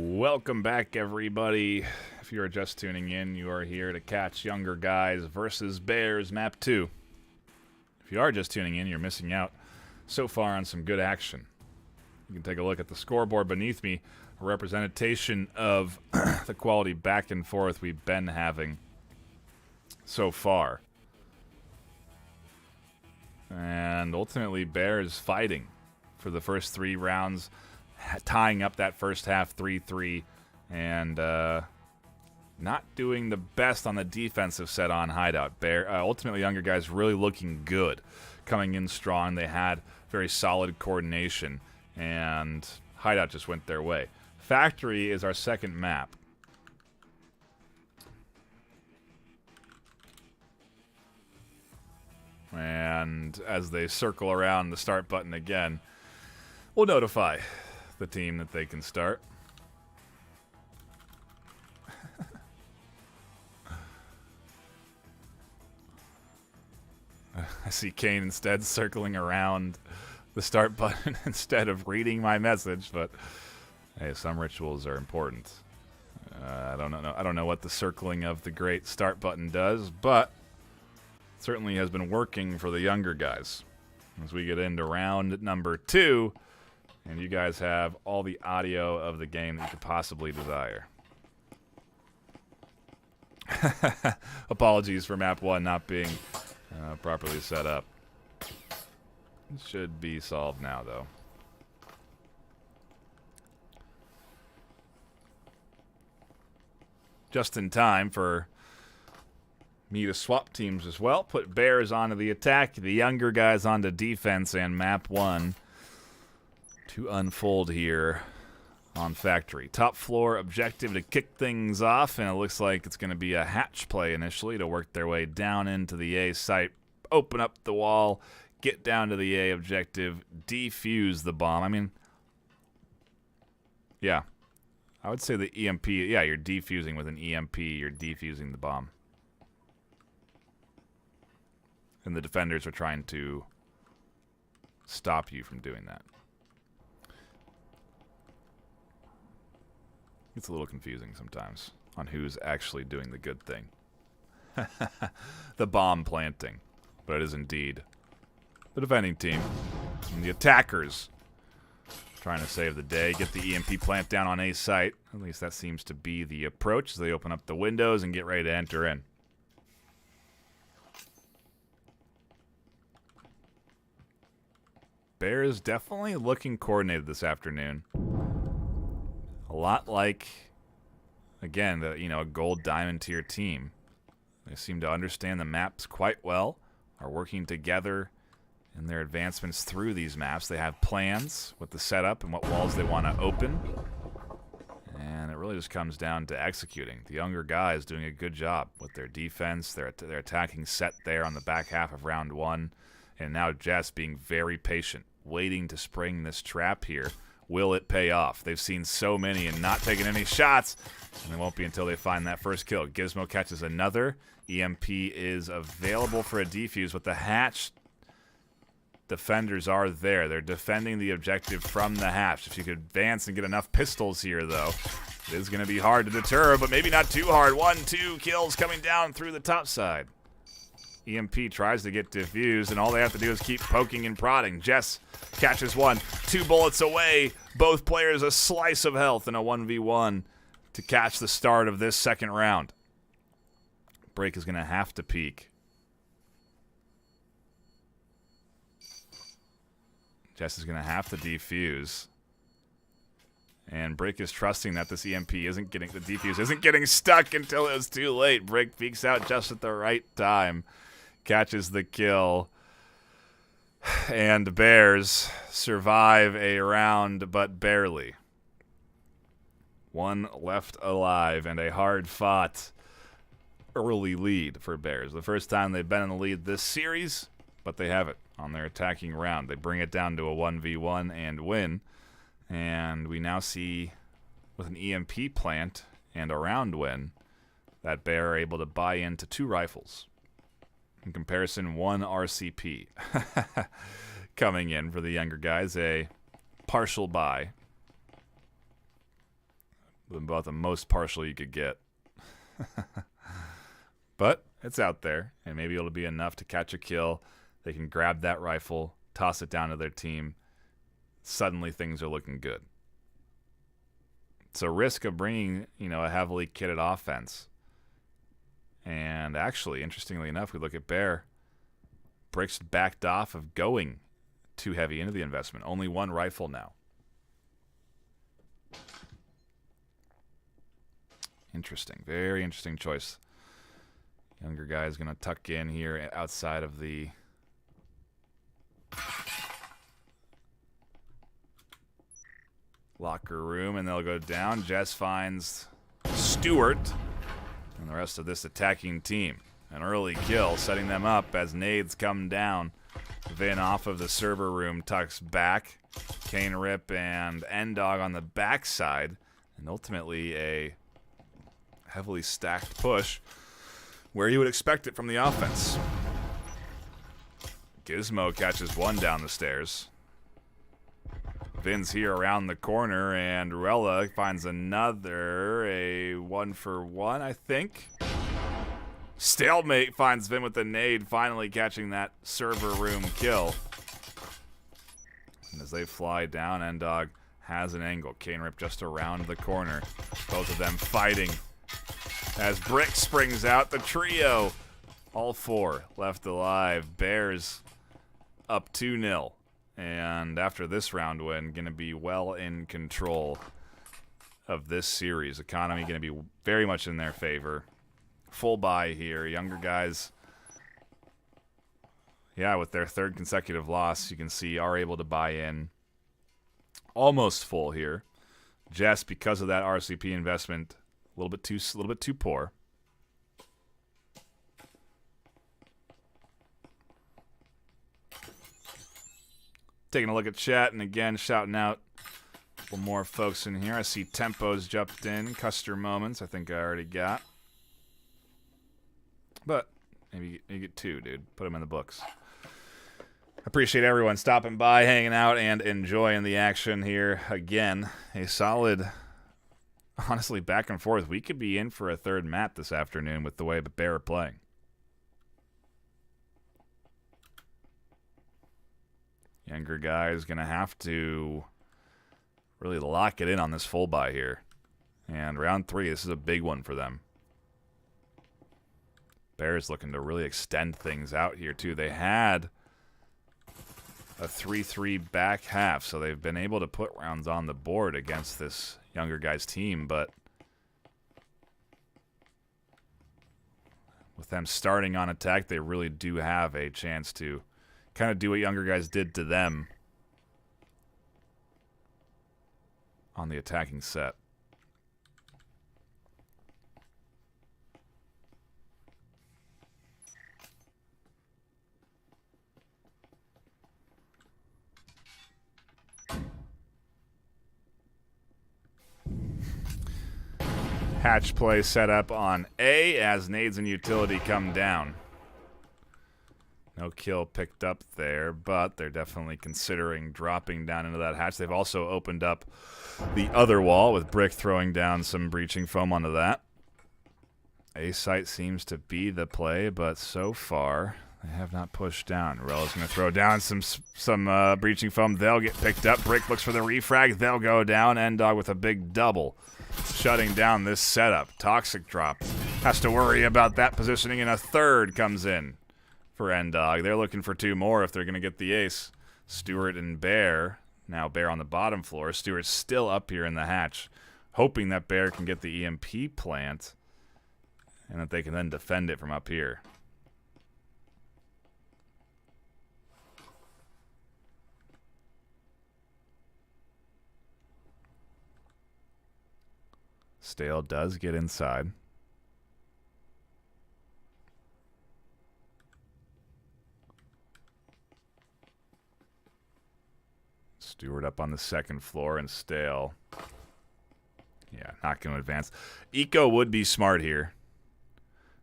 Welcome back, everybody. If you are just tuning in, you are here to catch Younger Guys versus Bears Map 2. If you are just tuning in, you're missing out so far on some good action. You can take a look at the scoreboard beneath me, a representation of the quality back and forth we've been having so far. And ultimately, Bears fighting for the first 3 rounds, tying up that first half 3-3, and not doing the best on the defensive set on Hideout. Ultimately, Younger Guys really looking good, coming in strong. They had very solid coordination, and Hideout just went their way. Factory is our second map. And as they circle around the start button again, we'll notify the team that they can start. I see Kane instead circling around the start button instead of reading my message, but hey, some rituals are important. I don't know what the circling of the great start button does, but it certainly has been working for the Younger Guys. As we get into round number 2, and you guys have all the audio of the game that you could possibly desire. Apologies for map 1 not being properly set up. It should be solved now, though. Just in time for me to swap teams as well. Put Bears onto the attack, the Younger Guys onto defense, and map 1 to unfold here on Factory. Top floor objective to kick things off, and it looks like it's going to be a hatch play initially to work their way down into the A site, open up the wall, get down to the A objective, defuse the bomb. I mean, yeah, I would say the EMP, yeah, you're defusing with an EMP, you're defusing the bomb. And the defenders are trying to stop you from doing that. It's a little confusing sometimes on who's actually doing the good thing. The bomb planting. But it is indeed the defending team. And the attackers trying to save the day. Get the EMP plant down on A site. At least that seems to be the approach as they open up the windows and get ready to enter in. Bears definitely looking coordinated this afternoon. A lot like, again, a gold diamond tier team. They seem to understand the maps quite well, are working together in their advancements through these maps. They have plans with the setup and what walls they want to open. And it really just comes down to executing. The Younger Guys doing a good job with their defense, their attacking set there on the back half of round 1. And now Jess being very patient, waiting to spring this trap here. Will it pay off? They've seen so many and not taking any shots, and it won't be until they find that first kill. Gizmo catches another. EMP is available for a defuse, but the hatch defenders are there. They're defending the objective from the hatch. If you could advance and get enough pistols here, though, it is going to be hard to deter, but maybe not too hard. 1-2 kills coming down through the top side. EMP tries to get defused, and all they have to do is keep poking and prodding. Jess catches one. 2 bullets away. Both players a slice of health in a 1v1 to catch the start of this second round. Break is going to have to peek. Jess is going to have to defuse. And Break is trusting that this EMP isn't getting, the defuse isn't getting stuck until it was too late. Break peeks out just at the right time. Catches the kill. And Bears survive a round, but barely. 1 left alive and a hard-fought early lead for Bears. The first time they've been in the lead this series, but they have it on their attacking round. They bring it down to a 1v1 and win. And we now see, with an EMP plant and a round win, that Bear are able to buy into 2 rifles. In comparison, 1 RCP coming in for the Younger Guys, a partial buy. About the most partial you could get. But it's out there, and maybe it'll be enough to catch a kill. They can grab that rifle, toss it down to their team. Suddenly things are looking good. It's a risk of bringing, a heavily kitted offense. And actually, interestingly enough, we look at Bear. Brick's backed off of going too heavy into the investment. Only one rifle now. Interesting. Very interesting choice. Younger guy is going to tuck in here outside of the locker room, and they'll go down. Jess finds Stewart and the rest of this attacking team. An early kill, setting them up as nades come down. Vin off of the server room tucks back. Kane Rip and N-Dog on the backside. And ultimately a heavily stacked push where you would expect it from the offense. Gizmo catches one down the stairs. Vin's here around the corner, and Rella finds another, a 1-for-1, I think. Stalemate finds Vin with the nade, finally catching that server room kill. And as they fly down, N-Dog has an angle. Kane Rip just around the corner. Both of them fighting. As Brick springs out, the trio, all four left alive. Bears up 2-0. And after this round win, going to be well in control of this series. Economy going to be very much in their favor. Full buy here. Younger guys, with their third consecutive loss, you can see are able to buy in. Almost full here. Jess, because of that RCP investment, a little bit too poor. Taking a look at chat, and again, shouting out a couple more folks in here. I see Tempo's jumped in. Custer Moments, I think I already got. But maybe you get two, dude. Put them in the books. Appreciate everyone stopping by, hanging out, and enjoying the action here. Again, a solid, honestly, back and forth. We could be in for a third map this afternoon with the way the Bear are playing. Younger guy is going to have to really lock it in on this full buy here. And round 3, this is a big one for them. Bears looking to really extend things out here, too. They had a 3-3 back half, so they've been able to put rounds on the board against this younger guy's team, but with them starting on attack, they really do have a chance to kind of do what younger guys did to them on the attacking set. Hatch play set up on A as nades and utility come down. No kill picked up there, but they're definitely considering dropping down into that hatch. They've also opened up the other wall with Brick throwing down some breaching foam onto that. A site seems to be the play, but so far they have not pushed down. Rella's going to throw down some breaching foam. They'll get picked up. Brick looks for the refrag. They'll go down. N-Dog with a big double, shutting down this setup. Toxic drop. Has to worry about that positioning, and a third comes in for N-Dog. They're looking for 2 more if they're going to get the ace. Stewart and Bear. Now Bear on the bottom floor. Stewart's still up here in the hatch, hoping that Bear can get the EMP plant and that they can then defend it from up here. Stale does get inside. Stewart up on the second floor, and Stale, yeah, not going to advance. Eco would be smart here.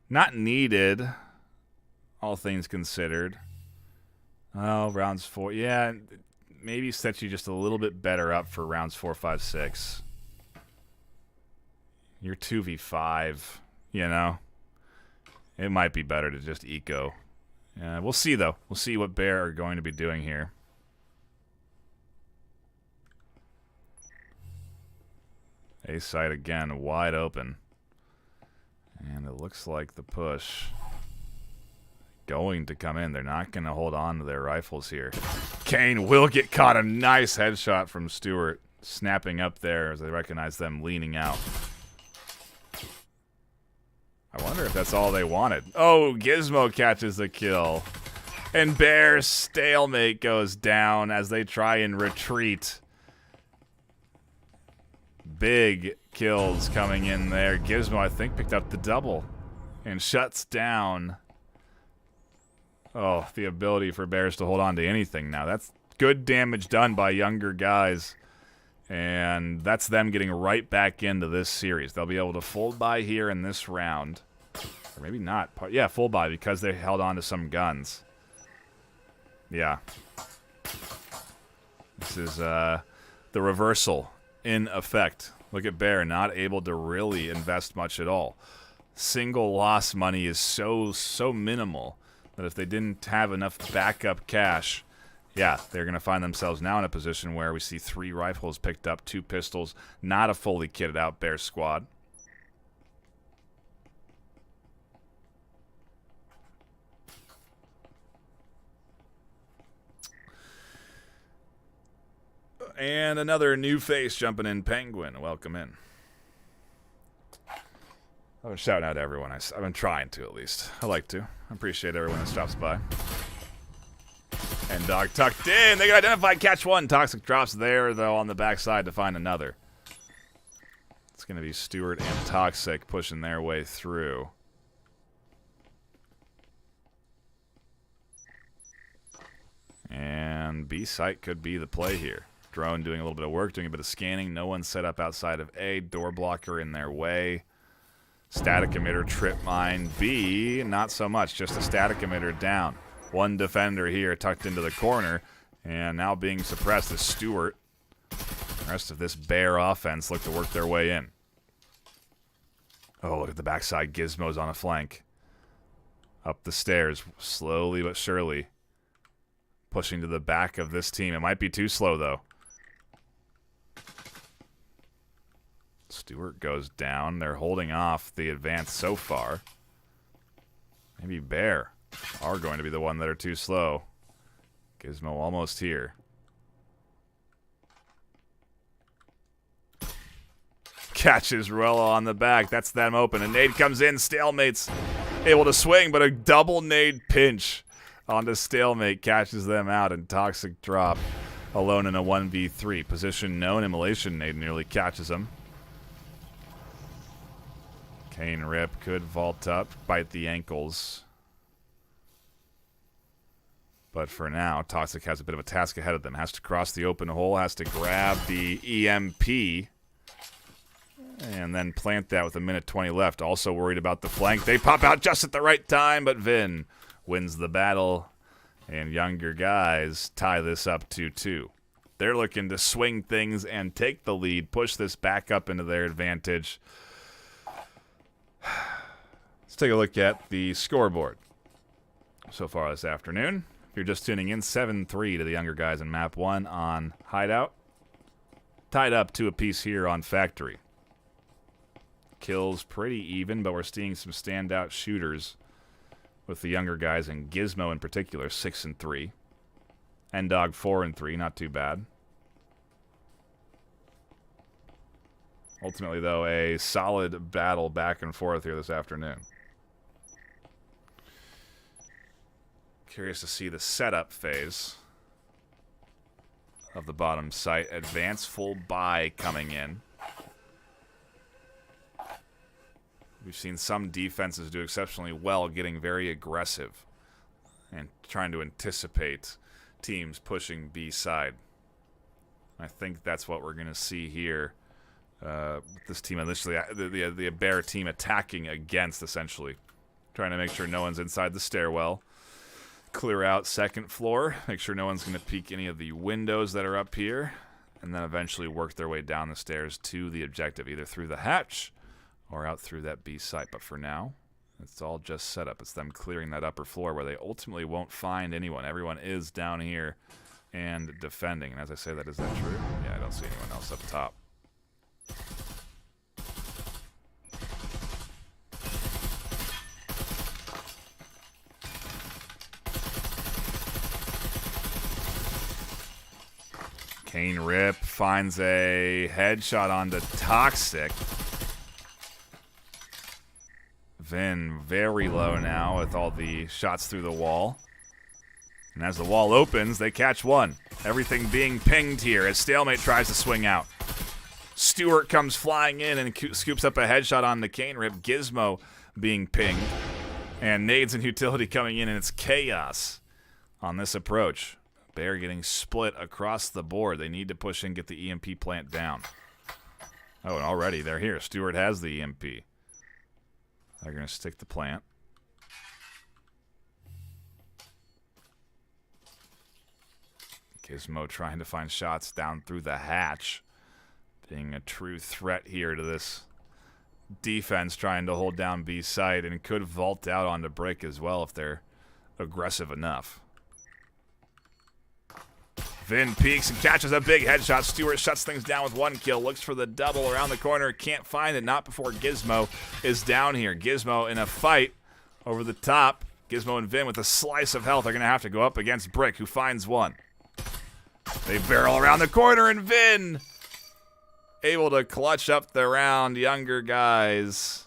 Not needed, all things considered. Oh, rounds 4. Yeah, maybe sets you just a little bit better up for rounds 4, 5, 6. You're 2v5, you know? It might be better to just eco. We'll see, though. We'll see what Bear are going to be doing here. A site again, wide open. And it looks like the push going to come in. They're not going to hold on to their rifles here. Kane will get caught. A nice headshot from Stewart. Snapping up there as they recognize them leaning out. I wonder if that's all they wanted. Oh, Gizmo catches the kill. And Bear's stalemate goes down as they try and retreat. Big kills coming in there. Gizmo, I think, picked up the double and shuts down. Oh, the ability for Bears to hold on to anything now. That's good damage done by younger guys. And that's them getting right back into this series. They'll be able to full buy here in this round. Or maybe not. Yeah, full buy because they held on to some guns. Yeah. This is the reversal in effect. Look at Bear, not able to really invest much at all. Single loss money is so minimal that if they didn't have enough backup cash, yeah, they're going to find themselves now in a position where we see 3 rifles picked up, 2 pistols, not a fully kitted out Bear squad. And another new face jumping in, Penguin. Welcome in. I've been shouting out to everyone. I've been trying to, at least. I like to. I appreciate everyone that stops by. And Dog tucked in. They can identify catch one. Toxic drops there, though, on the backside to find another. It's going to be Stewart and Toxic pushing their way through. And B site could be the play here. Drone doing a little bit of work, doing a bit of scanning. No one set up outside of A. Door blocker in their way. Static emitter, trip mine. B, not so much. Just a static emitter down. One defender here tucked into the corner. And now being suppressed is Stewart. The rest of this Bear offense look to work their way in. Oh, look at the backside. Gizmo's on a flank. Up the stairs, slowly but surely. Pushing to the back of this team. It might be too slow, though. Stewart goes down. They're holding off the advance so far. Maybe Bear are going to be the one that are too slow. Gizmo almost here. Catches Ruella on the back. That's them open. A nade comes in. Stalemate's able to swing, but a double nade pinch onto Stalemate catches them out, and Toxic drop alone in a 1v3. Position known. Immolation nade nearly catches him. Kane rip could vault up, bite the ankles. But for now, Toxic has a bit of a task ahead of them. Has to cross the open hole, has to grab the EMP, and then plant that with a minute 20 left. Also worried about the flank. They pop out just at the right time, but Vin wins the battle, and younger guys tie this up 2-2. They're looking to swing things and take the lead, push this back up into their advantage. Let's take a look at the scoreboard so far this afternoon. If you're just tuning in, 7-3 to the younger guys in Map 1 on Hideout. Tied up 2 apiece here on Factory. Kills pretty even, but we're seeing some standout shooters with the younger guys, and Gizmo in particular, 6-3. N-Dog 4-3, not too bad. Ultimately, though, a solid battle back and forth here this afternoon. Curious to see the setup phase of the bottom site. Advance full buy coming in. We've seen some defenses do exceptionally well, getting very aggressive and trying to anticipate teams pushing B side. I think that's what we're going to see here. This team initially, the Bear team attacking against, essentially. Trying to make sure no one's inside the stairwell. Clear out second floor. Make sure no one's going to peek any of the windows that are up here. And then eventually work their way down the stairs to the objective, either through the hatch or out through that B site. But for now, it's all just set up. It's them clearing that upper floor where they ultimately won't find anyone. Everyone is down here and defending. And as I say, that is that true? Yeah, I don't see anyone else up top. Kane Rip finds a headshot onto Toxic. Vin very low now with all the shots through the wall. And as the wall opens, they catch one. Everything being pinged here as Stalemate tries to swing out. Stewart comes flying in and scoops up a headshot on the Kane Rip. Gizmo being pinged. And nades and utility coming in, and it's chaos on this approach. Bear getting split across the board. They need to push in, get the EMP plant down. Oh, and already they're here. Stewart has the EMP. They're going to stick the plant. Gizmo trying to find shots down through the hatch. Being a true threat here to this defense, trying to hold down B site, and could vault out onto brick as well if they're aggressive enough. Vin peeks and catches a big headshot. Stewart shuts things down with one kill. Looks for the double around the corner. Can't find it. Not before Gizmo is down here. Gizmo in a fight over the top. Gizmo and Vin with a slice of health are going to have to go up against Brick, who finds one. They barrel around the corner, and Vin able to clutch up the round. Younger guys.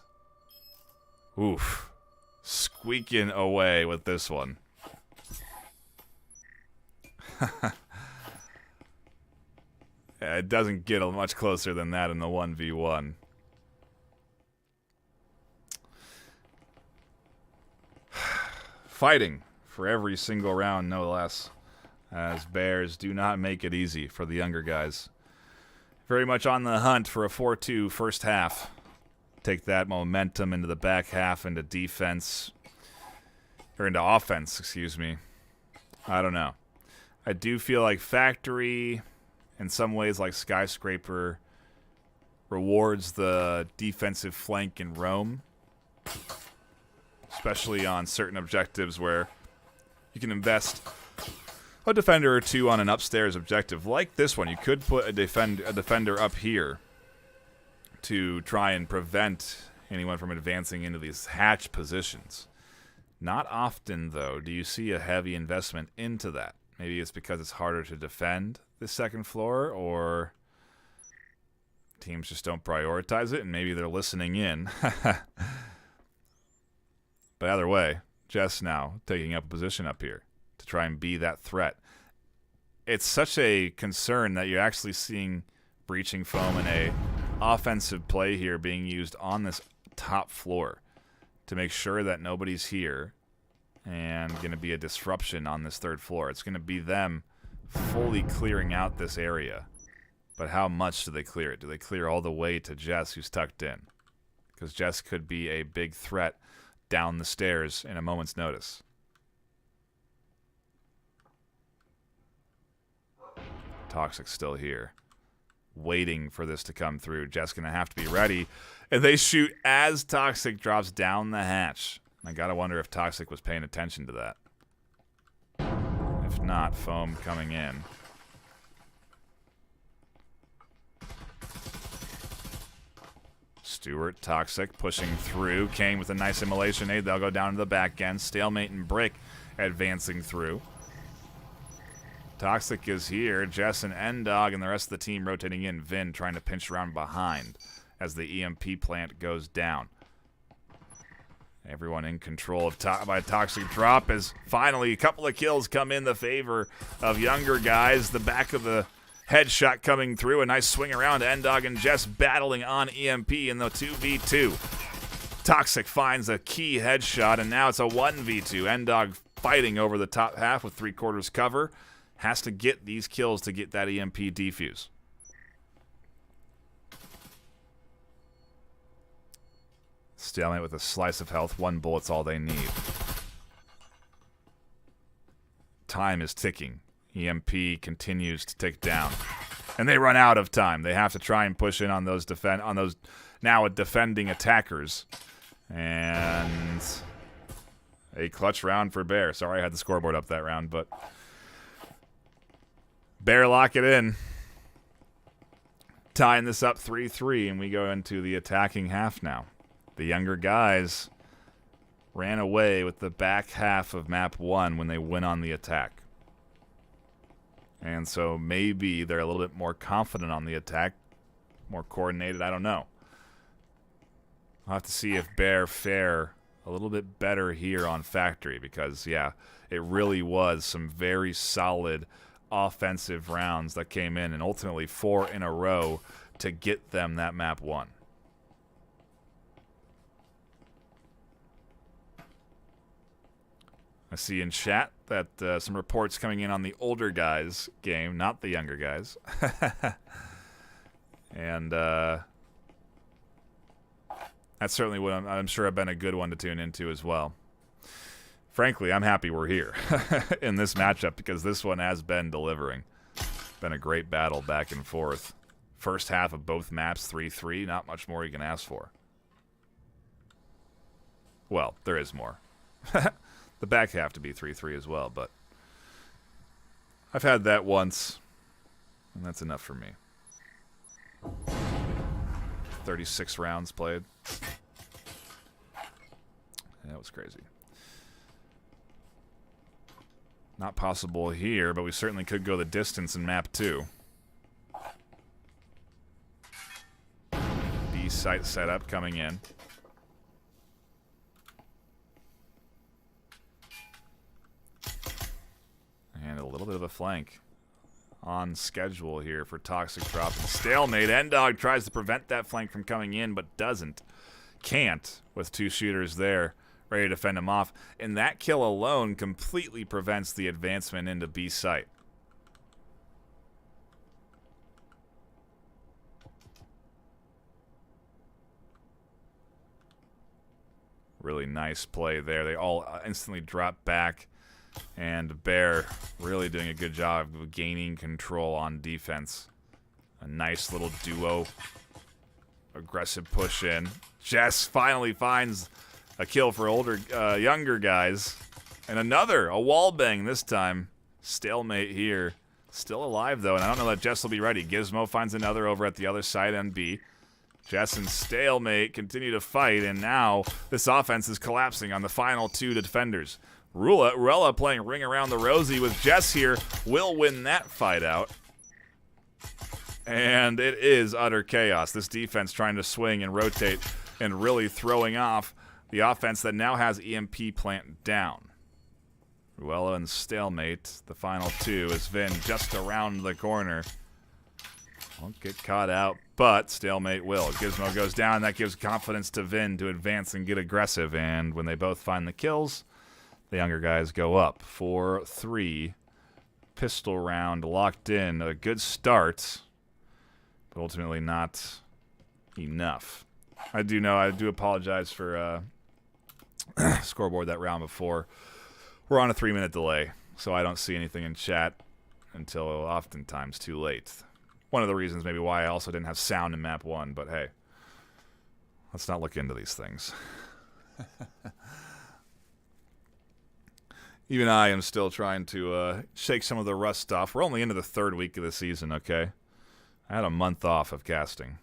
Oof. Squeaking away with this one. Yeah, it doesn't get much closer than that in the 1v1. Fighting for every single round, no less, as Bears do not make it easy for the younger guys. Very much on the hunt for a 4-2 first half. Take that momentum into the back half, into defense, or into offense, excuse me. I don't know. I do feel like Factory, in some ways like Skyscraper, rewards the defensive flank and roam, especially on certain objectives where you can invest a defender or two on an upstairs objective. Like this one, you could put a defender up here to try and prevent anyone from advancing into these hatch positions. Not often, though, do you see a heavy investment into that. Maybe it's because it's harder to defend the second floor, or teams just don't prioritize it, and maybe they're listening in. But either way, Jess now taking up a position up here to try and be that threat. It's such a concern that you're actually seeing breaching foam and a offensive play here being used on this top floor to make sure that nobody's here and going to be a disruption on this third floor. It's going to be them fully clearing out this area. But how much do they clear it? Do they clear all the way to Jess, who's tucked in? Because Jess could be a big threat down the stairs in a moment's notice. Toxic's still here, waiting for this to come through. Jess going to have to be ready. And they shoot as Toxic drops down the hatch. I gotta wonder if Toxic was paying attention to that. If not, foam coming in. Stewart, Toxic pushing through. Kane with a nice immolation aid. They'll go down to the back end. Stalemate and Brick advancing through. Toxic is here. Jess and N-Dog and the rest of the team rotating in. Vin trying to pinch around behind as the EMP plant goes down. Everyone in control by Toxic drop as finally a couple of kills come in the favor of younger guys. The back of the headshot coming through. A nice swing around. N-Dog and Jess battling on EMP in the 2v2. Toxic finds a key headshot, and now it's a 1v2. N-Dog fighting over the top half with 3/4 cover. Has to get these kills to get that EMP defuse. Stalemate with a slice of health. 1 bullet's all they need. Time is ticking. EMP continues to tick down. And they run out of time. They have to try and push in on those now defending attackers. And a clutch round for Bear. Sorry I had the scoreboard up that round, but Bear lock it in. Tying this up 3-3, and we go into the attacking half now. The younger guys ran away with the back half of map 1 when they went on the attack. And so maybe they're a little bit more confident on the attack, more coordinated, I don't know. I'll have to see if Bear fare a little bit better here on Factory because, yeah, it really was some very solid offensive rounds that came in, and ultimately 4 in a row to get them that map 1. I see in chat that some reports coming in on the older guys game, not the younger guys. And that's certainly what I'm sure have been a good one to tune into as well. Frankly, I'm happy we're here in this matchup because this one has been delivering. Been a great battle back and forth. First half of both maps, 3-3. Not much more you can ask for. Well, there is more. The back half to be 3-3 as well, but I've had that once, and that's enough for me. 36 rounds played. That was crazy. Not possible here, but we certainly could go the distance in map 2. B site setup coming in. And a little bit of a flank on schedule here for Toxic Drop and Stalemate. N-Dog tries to prevent that flank from coming in, but doesn't. Can't with 2 shooters there ready to fend him off. And that kill alone completely prevents the advancement into B site. Really nice play there. They all instantly drop back. And Bear really doing a good job of gaining control on defense. A nice little duo. Aggressive push in. Jess finally finds a kill for younger guys. And a wall bang this time. Stalemate here. Still alive though, and I don't know that Jess will be ready. Gizmo finds another over at the other side on B. Jess and Stalemate continue to fight, and now this offense is collapsing on the final 2 defenders. Ruella playing Ring Around the Rosie with Jess here will win that fight out. And it is utter chaos. This defense trying to swing and rotate and really throwing off the offense that now has EMP plant down. Ruella and Stalemate, the final 2, as Vin just around the corner. Won't get caught out, but Stalemate will. Gizmo goes down. That gives confidence to Vin to advance and get aggressive. And when they both find the kills, the younger guys go up. 4-3. Pistol round locked in. A good start, but ultimately not enough. I do apologize for scoreboard that round before. We're on a 3-minute delay, so I don't see anything in chat until oftentimes too late. One of the reasons maybe why I also didn't have sound in map 1, but hey, let's not look into these things. Even I am still trying to shake some of the rust off. We're only into the 3rd week of the season, okay? I had a month off of casting.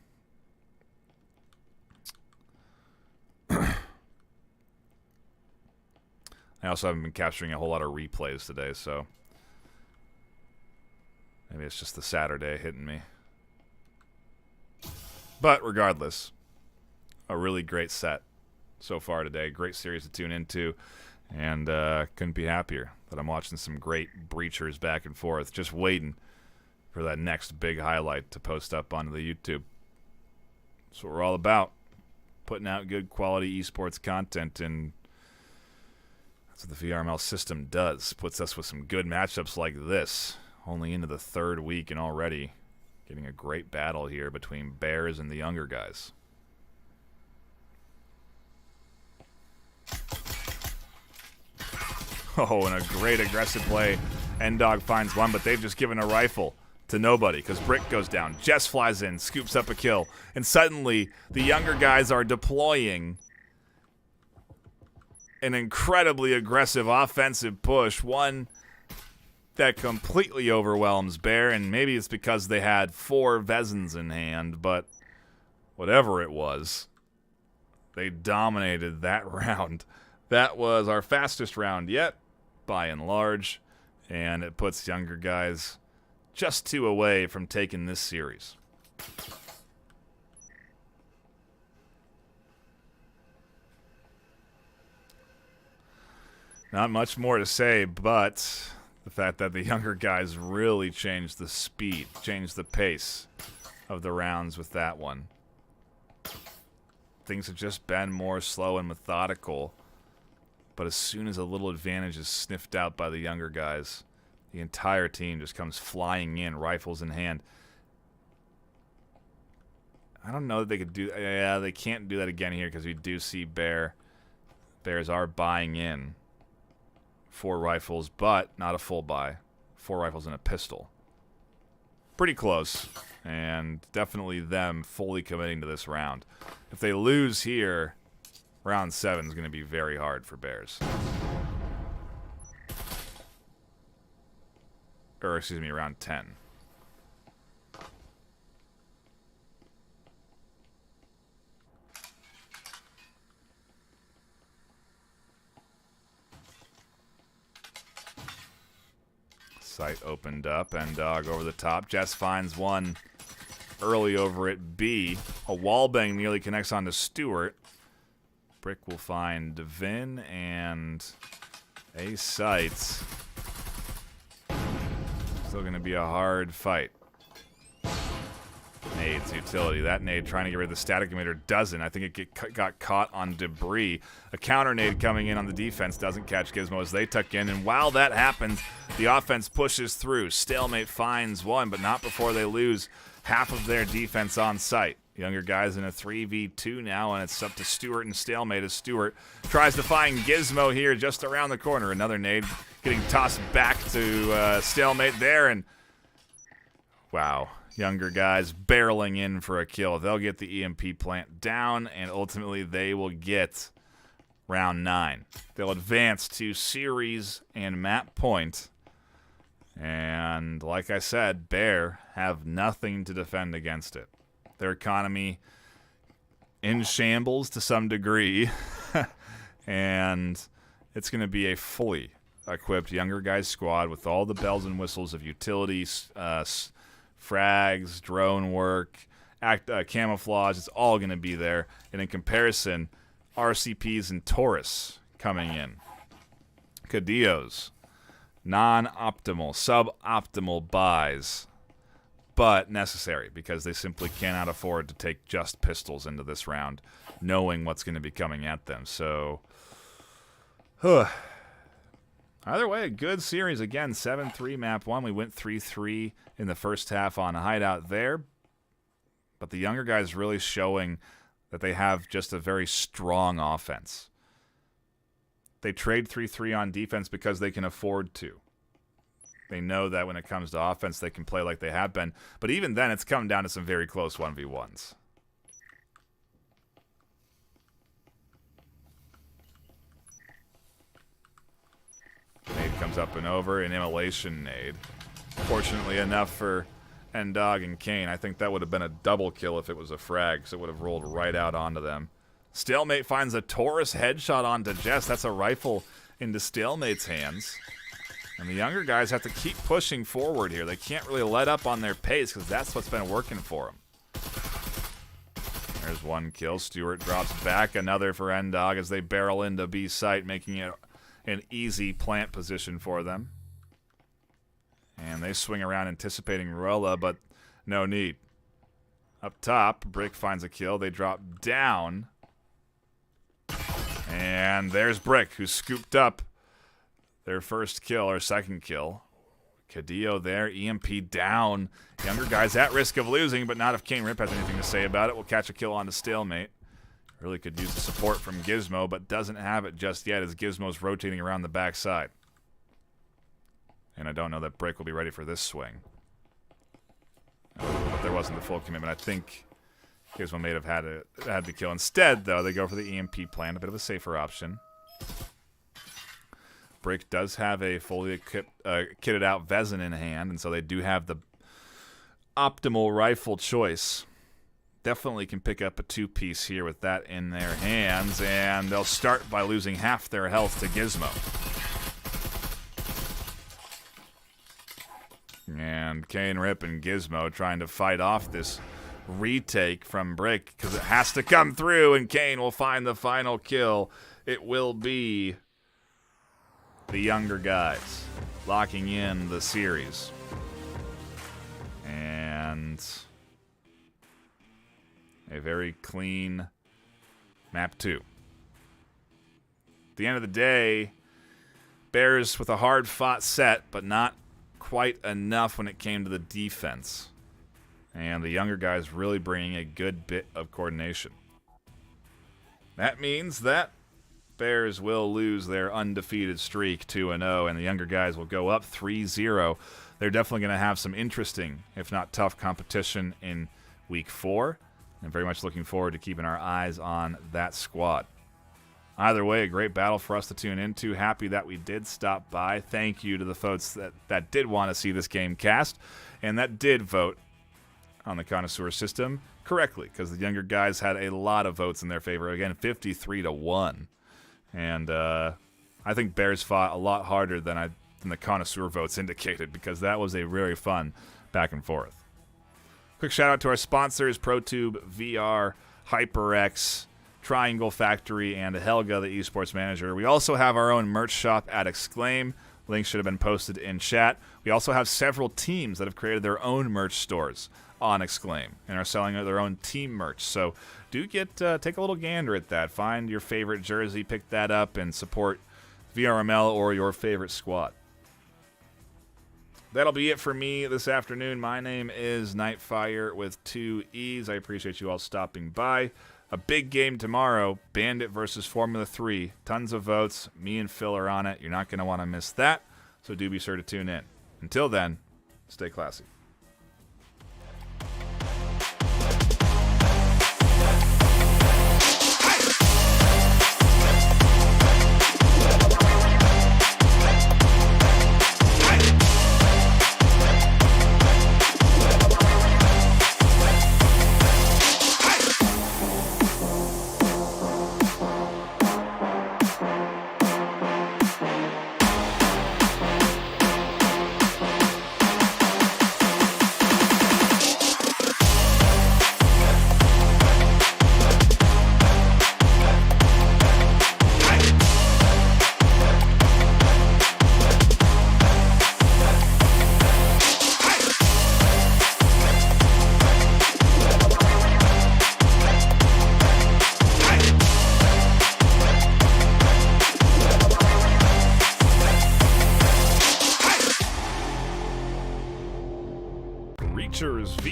I also haven't been capturing a whole lot of replays today, so maybe it's just the Saturday hitting me. But regardless, a really great set so far today. Great series to tune into. And couldn't be happier that I'm watching some great breachers back and forth. Just waiting for that next big highlight to post up onto the YouTube. That's what we're all about. Putting out good quality esports content, and that's what the VRML system does. Puts us with some good matchups like this. Only into the 3rd week and already getting a great battle here between Bears and the younger guys. Oh, and a great aggressive play. N-Dog finds one, but they've just given a rifle to nobody because Brick goes down. Jess flies in, scoops up a kill, and suddenly the younger guys are deploying an incredibly aggressive offensive push, one that completely overwhelms Bear, and maybe it's because they had 4 Vezins in hand, but whatever it was, they dominated that round. That was our fastest round yet, by and large, and it puts younger guys just 2 away from taking this series. Not much more to say, but the fact that the younger guys really changed the speed, changed the pace of the rounds with that one. Things have just been more slow and methodical, but as soon as a little advantage is sniffed out by the younger guys, the entire team just comes flying in, rifles in hand. I don't know that they could do... Yeah, they can't do that again here because we do see Bears are buying in 4 rifles, but not a full buy. 4 rifles and a pistol. Pretty close, and definitely them fully committing to this round. If they lose here, round 7 is going to be very hard for Bears. Or, excuse me, round 10. Sight opened up, and Dog over the top. Jess finds one early over at B. A wallbang nearly connects onto Stewart. Brick will find Vin and a sight. Still going to be a hard fight. Nade's utility. That nade trying to get rid of the static emitter doesn't. I think it got caught on debris. A counter nade coming in on the defense doesn't catch Gizmo as they tuck in. And while that happens, the offense pushes through. Stalemate finds one, but not before they lose half of their defense on site. Younger guys in a 3v2 now, and it's up to Stewart and Stalemate as Stewart tries to find Gizmo here just around the corner. Another nade getting tossed back to Stalemate there, and wow. Younger guys barreling in for a kill. They'll get the EMP plant down, and ultimately they will get round 9. They'll advance to series and map point. And like I said, Bear have nothing to defend against it. Their economy in shambles to some degree. And it's going to be a fully equipped younger guys squad with all the bells and whistles of utilities, frags, drone work, camouflage. It's all going to be there. And in comparison, RCPs and Taurus coming in. Cadillos, non-optimal, suboptimal buys, but necessary because they simply cannot afford to take just pistols into this round, knowing what's going to be coming at them. So, either way, a good series. Again, 7-3 map 1. We went 3-3 in the first half on Hideout there. But the younger guys really showing that they have just a very strong offense. They trade 3-3 on defense because they can afford to. They know that when it comes to offense, they can play like they have been. But even then, it's come down to some very close 1v1s. Nade comes up and over, an immolation nade. Fortunately enough for Ndog and Kane, I think that would have been a double kill if it was a frag, so it would have rolled right out onto them. Stalemate finds a Taurus headshot onto Jess. That's a rifle into Stalemate's hands. And the younger guys have to keep pushing forward here. They can't really let up on their pace because that's what's been working for them. There's one kill. Stewart drops back. Another for Ndog as they barrel into B site, making it an easy plant position for them. And they swing around anticipating Ruella, but no need. Up top, Brick finds a kill. They drop down. And there's Brick, who scooped up their first kill, or second kill. Cadillo there, EMP down. Younger guys at risk of losing, but not if Kane Rip has anything to say about it. We'll catch a kill on to Stalemate. Really could use the support from Gizmo, but doesn't have it just yet as Gizmo's rotating around the backside. And I don't know that Brick will be ready for this swing. There wasn't the full commitment. I think Gizmo may have had the kill. Instead, though, they go for the EMP plan, a bit of a safer option. Brick does have a fully kitted out Vezin in hand, and so they do have the optimal rifle choice. Definitely can pick up a 2-piece here with that in their hands, and they'll start by losing half their health to Gizmo. And Kane, Rip, and Gizmo trying to fight off this retake from Brick because it has to come through, and Kane will find the final kill. It will be the younger guys locking in the series. And a very clean map 2. At the end of the day, Bears with a hard-fought set, but not quite enough when it came to the defense. And the younger guys really bringing a good bit of coordination. That means that Bears will lose their undefeated streak 2-0, and the younger guys will go up 3-0. They're definitely going to have some interesting, if not tough, competition in Week 4. And very much looking forward to keeping our eyes on that squad. Either way, a great battle for us to tune into. Happy that we did stop by. Thank you to the folks that did want to see this game cast and that did vote on the connoisseur system correctly, because the younger guys had a lot of votes in their favor. Again, 53-1. And I think Bears fought a lot harder than the connoisseur votes indicated, because that was a very fun back and forth. Quick shout out to our sponsors, ProTube VR, HyperX, Triangle Factory, and Helga, the esports manager. We also have our own merch shop at Exclaim. Links should have been posted in chat. We also have several teams that have created their own merch stores on Exclaim and are selling their own team merch. So do take a little gander at that. Find your favorite jersey, pick that up, and support VRML or your favorite squad. That'll be it for me this afternoon. My name is Nightfire with 2 E's. I appreciate you all stopping by. A big game tomorrow, Bandit versus Formula 3. Tons of votes. Me and Phil are on it. You're not going to want to miss that, so do be sure to tune in. Until then, stay classy.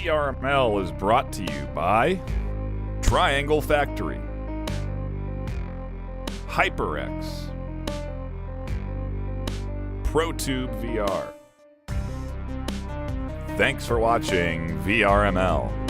VRML is brought to you by Triangle Factory, HyperX, ProTube VR. Thanks for watching VRML.